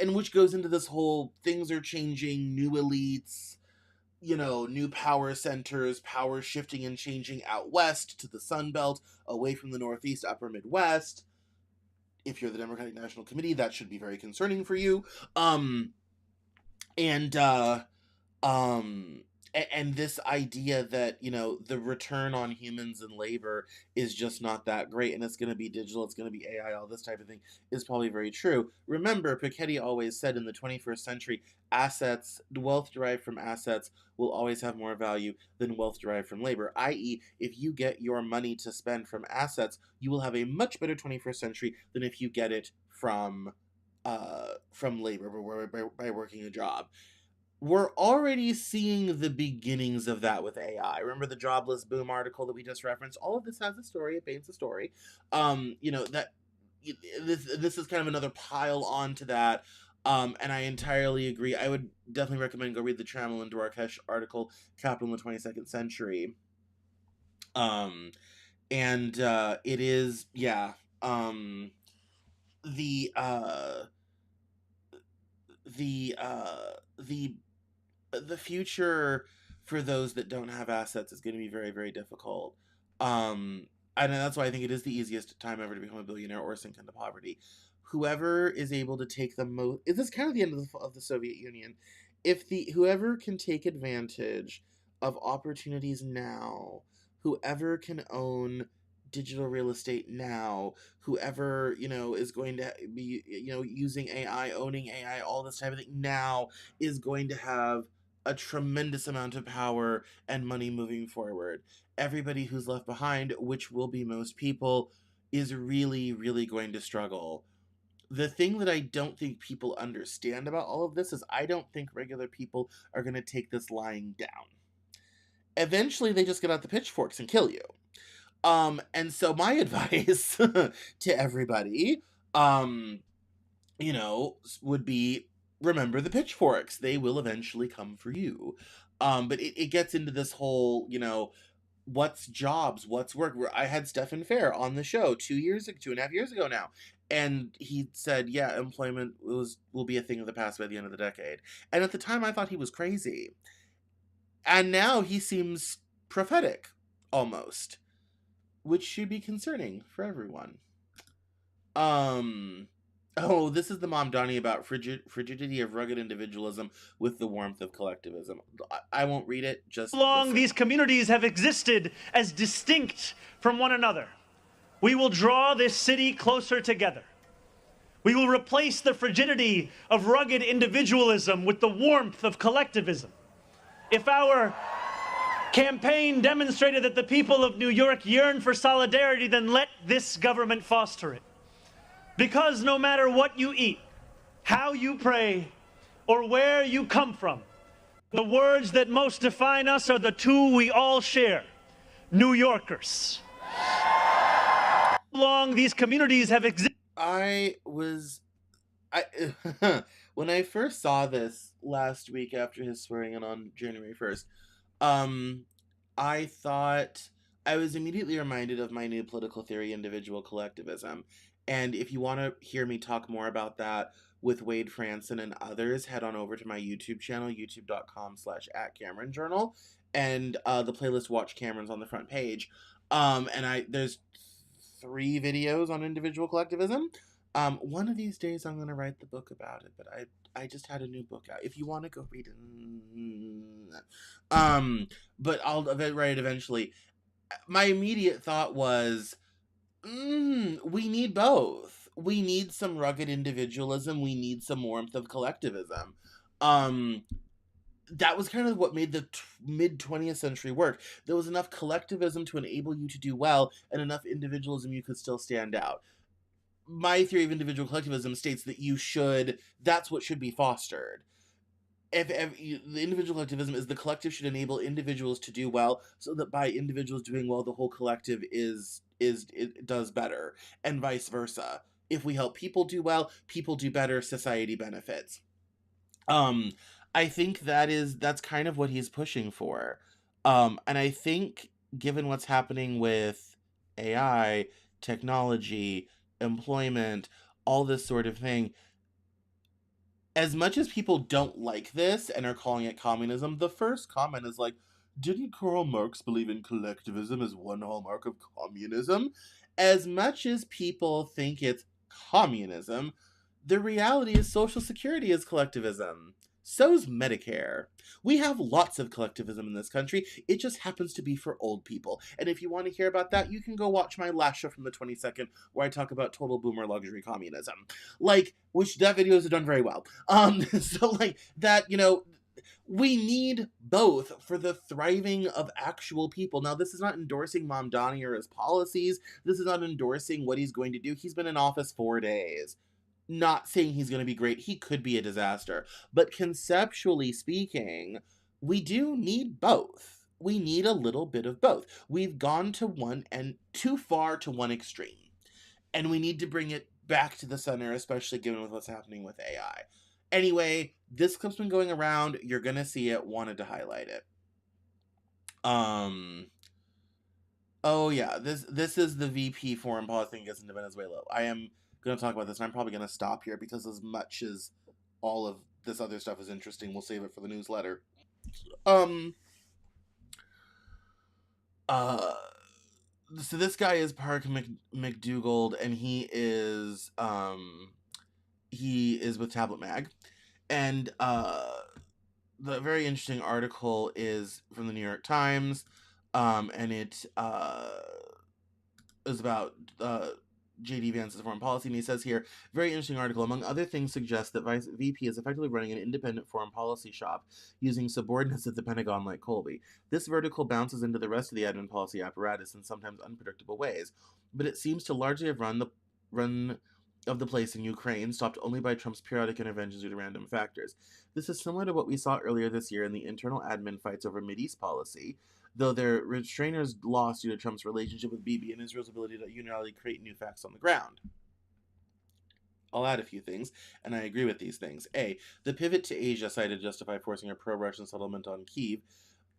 Speaker 1: and which goes into this whole things are changing, new elites, new power centers, power shifting and changing out west to the Sun Belt, away from the Northeast, Upper Midwest. If you're the Democratic National Committee, that should be very concerning for you. Um, and um and this idea that the return on humans and labor is just not that great, and it's going to be digital, it's going to be AI, all this type of thing is probably very true. Remember, Piketty always said in the 21st century, wealth derived from assets will always have more value than wealth derived from labor, i.e., if you get your money to spend from assets, you will have a much better 21st century than if you get it from labor by working a job. We're already seeing the beginnings of that with AI. Remember the jobless boom article that we just referenced? All of this has a story. It paints a story. This is kind of another pile on to that. And I entirely agree. I would definitely recommend go read the Trammell and Dworkin article, Capital in the 22nd Century. It is, yeah. The the future for those that don't have assets is going to be very, very difficult. And that's why I think it is the easiest time ever to become a billionaire or sink into poverty. Whoever is able to take the most, this is kind of the end of the Soviet Union. Whoever can take advantage of opportunities now, whoever can own digital real estate now, whoever is going to be using AI, owning AI, all this type of thing now, is going to have a tremendous amount of power and money moving forward. Everybody who's left behind, which will be most people, is really, really going to struggle. The thing that I don't think people understand about all of this is I don't think regular people are going to take this lying down. Eventually, they just get out the pitchforks and kill you. And so my advice to everybody, would be, remember the pitchforks. They will eventually come for you. But it gets into this whole, what's jobs, what's work. I had Stephen Fair on the show 2.5 years ago now. And he said, yeah, employment will be a thing of the past by the end of the decade. And at the time, I thought he was crazy. And now he seems prophetic, almost, which should be concerning for everyone. Oh, this is the Mom Donnie about frigidity of rugged individualism with the warmth of collectivism. I won't read it, just
Speaker 8: long
Speaker 1: listen.
Speaker 8: These communities have existed as distinct from one another. We will draw this city closer together. We will replace the frigidity of rugged individualism with the warmth of collectivism. If our campaign demonstrated that the people of New York yearn for solidarity, then let this government foster it. Because no matter what you eat, how you pray, or where you come from, the words that most define us are the two we all share: New Yorkers. Long these communities have existed.
Speaker 1: When I first saw this last week after his swearing in on January 1st, I thought, I was immediately reminded of my new political theory, individual collectivism. And if you want to hear me talk more about that, with Wade Franson and others, head on over to my YouTube channel, youtube.com/@Cameron Journal, and the playlist Watch Cameron's on the front page. And there's 3 videos on individual collectivism. One of these days I'm gonna write the book about it, but I just had a new book out. If you want to go read it, but I'll write it eventually. My immediate thought was, we need both. We need some rugged individualism. We need some warmth of collectivism. That was kind of what made the mid 20th century work. There was enough collectivism to enable you to do well, and enough individualism you could still stand out. My theory of individual collectivism states that that's what should be fostered. If the individual collectivism is the collective should enable individuals to do well, so that by individuals doing well, the whole collective it does better, and vice versa. If we help people do well, people do better, society benefits. I think that's kind of what he's pushing for. And I think given what's happening with AI, technology, employment, all this sort of thing, as much as people don't like this and are calling it communism, the first comment is like, didn't Karl Marx believe in collectivism as one hallmark of communism? As much as people think it's communism, the reality is Social Security is collectivism. So's Medicare. We have lots of collectivism in this country. It just happens to be for old people. And if you want to hear about that, you can go watch my last show from the 22nd, where I talk about total boomer luxury communism. Which that video has done very well. So that, we need both for the thriving of actual people. Now, this is not endorsing Mamdani or his policies. This is not endorsing what he's going to do. He's been in office 4 days. Not saying he's going to be great. He could be a disaster. But conceptually speaking, we do need both. We need a little bit of both. We've gone to one and too far to one extreme. And we need to bring it back to the center, especially given with what's happening with AI. Anyway, this clip's been going around. You're going to see it. Wanted to highlight it. Oh yeah, this is the VP foreign policy thing gets into Venezuela. I am going to talk about this, and I'm probably going to stop here because as much as all of this other stuff is interesting, we'll save it for the newsletter. So this guy is Park McDougald, and he is with Tablet Mag, and the very interesting article is from the New York Times, and it is about J.D. Vance's foreign policy, and he says here, very interesting article, among other things suggests that VP is effectively running an independent foreign policy shop using subordinates at the Pentagon like Colby. This vertical bounces into the rest of the admin policy apparatus in sometimes unpredictable ways, but it seems to largely have run of the place in Ukraine, stopped only by Trump's periodic interventions due to random factors. This is similar to what we saw earlier this year in the internal admin fights over Mideast policy, though their restrainers lost due to Trump's relationship with Bibi and Israel's ability to unilaterally create new facts on the ground. I'll add a few things, and I agree with these things. A, the pivot to Asia cited to justify forcing a pro-Russian settlement on Kyiv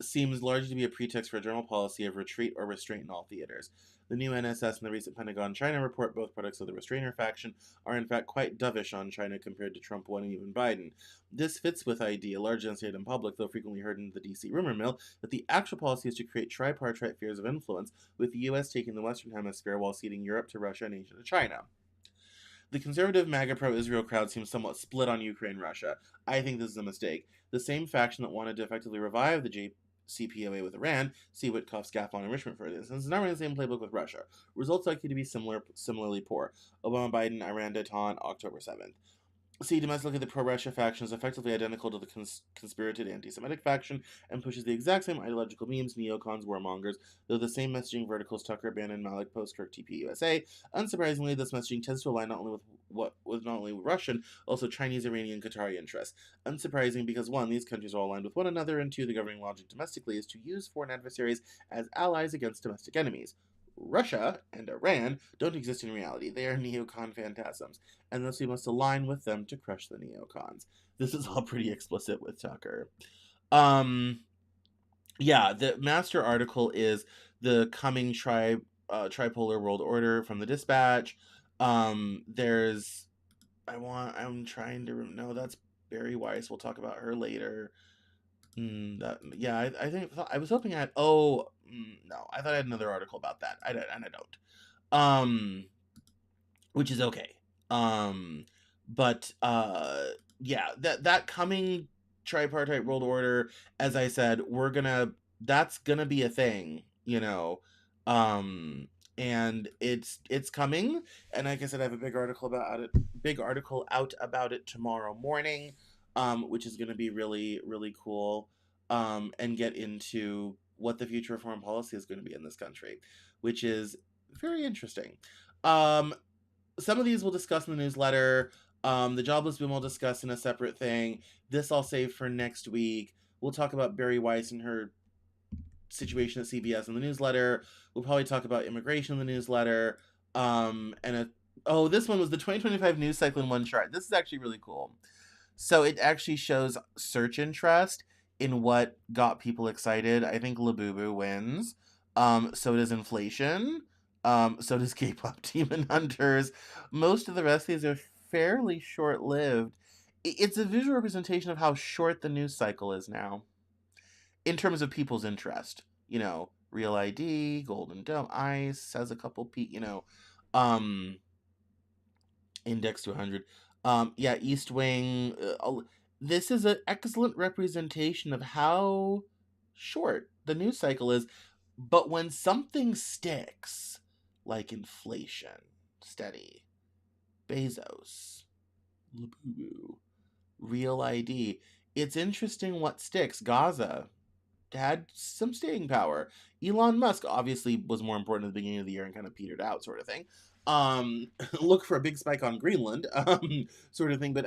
Speaker 1: seems largely to be a pretext for a general policy of retreat or restraint in all theaters. The new NSS and the recent Pentagon-China report, both products of the restrainer faction, are in fact quite dovish on China compared to Trump 1 and even Biden. This fits with idea, largely unstated in public, though frequently heard in the DC rumor mill, that the actual policy is to create tripartite spheres of influence, with the US taking the Western Hemisphere while ceding Europe to Russia and Asia to China. The conservative MAGA pro-Israel crowd seems somewhat split on Ukraine-Russia. I think this is a mistake. The same faction that wanted to effectively revive the JCPOA with Iran, see Witkoff's Gafon enrichment for instance, is not running the same playbook with Russia. Results likely to be similarly poor. Obama-Biden, Iran detente, October 7th. See, domestically, the pro-Russia faction is effectively identical to the conspirated anti-Semitic faction and pushes the exact same ideological memes, neocons, warmongers, though the same messaging verticals Tucker, Bannon, Malik, Postkirk, TP, USA. Unsurprisingly, this messaging tends to align not only with not only Russian, also Chinese, Iranian, Qatari interests. Unsurprising because 1, these countries are all aligned with one another, and 2, the governing logic domestically is to use foreign adversaries as allies against domestic enemies. Russia and Iran don't exist in reality. They are neocon phantasms, and thus we must align with them to crush the neocons. This is all pretty explicit with Tucker. Yeah, the master article is the coming tripolar world order from the Dispatch. There's I'm trying to, no, that's Barry Weiss. We'll talk about her later. Yeah, I think, I was hoping no, I thought I had another article about that. I don't. Which is okay. But yeah, that coming tripartite world order, as I said, that's gonna be a thing, and it's coming. And like I said, I have a big article out about it tomorrow morning, which is gonna be really, really cool, and get into what the future of foreign policy is going to be in this country, which is very interesting. Some of these we'll discuss in the newsletter. The jobless boom we'll discuss in a separate thing. This I'll save for next week. We'll talk about Barry Weiss and her situation at CBS in the newsletter. We'll probably talk about immigration in the newsletter. This one was the 2025 news cycle in one chart. This is actually really cool. So it actually shows search interest in what got people excited. I think Labubu wins. So does inflation. So does K-pop Demon Hunters. Most of the rest of these are fairly short-lived. It's a visual representation of how short the news cycle is now, in terms of people's interest. Real ID, Golden Dome, ICE has a couple index to 100. East Wing. This is an excellent representation of how short the news cycle is. But when something sticks, like inflation, steady, Bezos, Labubu, Real ID, it's interesting what sticks. Gaza had some staying power. Elon Musk obviously was more important at the beginning of the year and kind of petered out, sort of thing. Look for a big spike on Greenland, sort of thing. But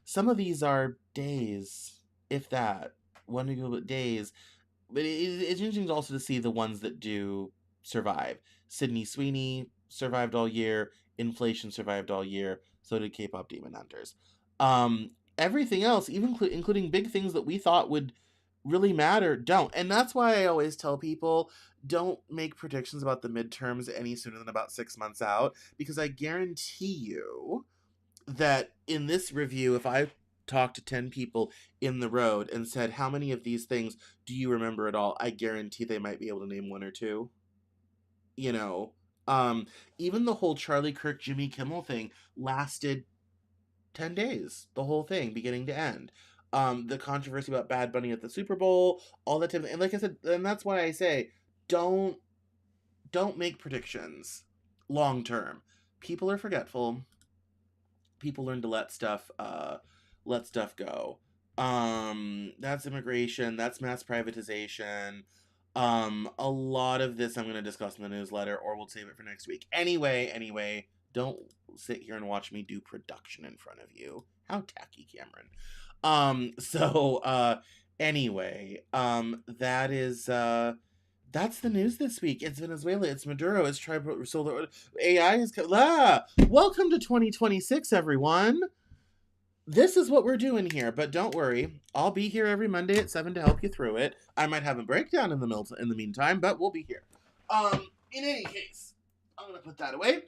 Speaker 1: some of these are days, if that. One week about days. But it's interesting also to see the ones that do survive. Sydney Sweeney survived all year. Inflation survived all year. So did K-pop Demon Hunters. Everything else, even including big things that we thought would really matter, don't. And that's why I always tell people, don't make predictions about the midterms any sooner than about 6 months out. Because I guarantee you that in this review, if I talked to 10 people in the road and said, how many of these things do you remember at all? I guarantee they might be able to name one or two. Even the whole Charlie Kirk, Jimmy Kimmel thing lasted 10 days, the whole thing, beginning to end. The controversy about Bad Bunny at the Super Bowl, all that time. And like I said, and that's why I say, don't make predictions long term. People are forgetful. People learn to let stuff go. That's immigration, that's mass privatization. A lot of this I'm going to discuss in the newsletter, or we'll save it for next week. Anyway, don't sit here and watch me do production in front of you. How tacky, Cameron. That's the news this week. It's Venezuela, it's Maduro, it's solar AI is welcome to 2026, everyone. This is what we're doing here, but don't worry. I'll be here every Monday at 7 to help you through it. I might have a breakdown in the meantime, but we'll be here. In any case, I'm going to put that away.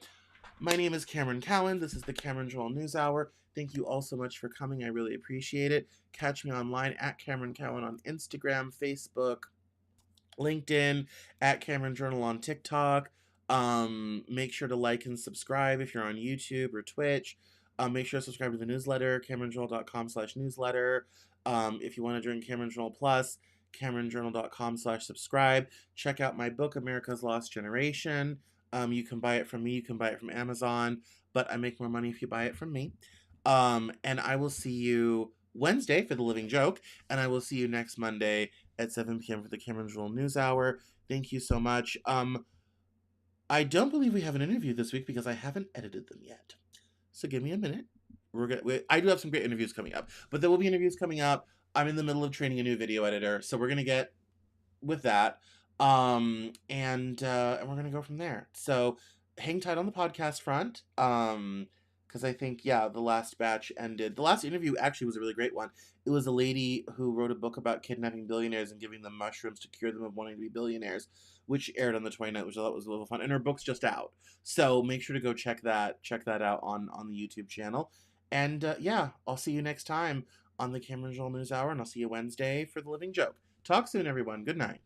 Speaker 1: My name is Cameron Cowan. This is the Cameron Journal Newshour. Thank you all so much for coming. I really appreciate it. Catch me online at Cameron Cowan on Instagram, Facebook, LinkedIn, at Cameron Journal on TikTok. Make sure to like and subscribe if you're on YouTube or Twitch. Make sure to subscribe to the newsletter, CameronJournal.com/newsletter. If you want to join Cameron Journal Plus, CameronJournal.com/subscribe. Check out my book, America's Lost Generation. You can buy it from me. You can buy it from Amazon. But I make more money if you buy it from me. And I will see you Wednesday for The Living Joke. And I will see you next Monday at 7 p.m. for the Cameron Journal Newshour. Thank you so much. I don't believe we have an interview this week because I haven't edited them yet. So give me a minute. I do have some great interviews coming up, but there will be interviews coming up. I'm in the middle of training a new video editor, so we're gonna get with that, and we're gonna go from there. So hang tight on the podcast front, because I think, yeah, the last batch ended. The last interview actually was a really great one. It was a lady who wrote a book about kidnapping billionaires and giving them mushrooms to cure them of wanting to be billionaires, which aired on the 29th, which I thought was a little fun. And her book's just out. So make sure to go check that out on the YouTube channel. And yeah, I'll see you next time on the Cameron Journal News Hour, and I'll see you Wednesday for The Living Joke. Talk soon, everyone. Good night.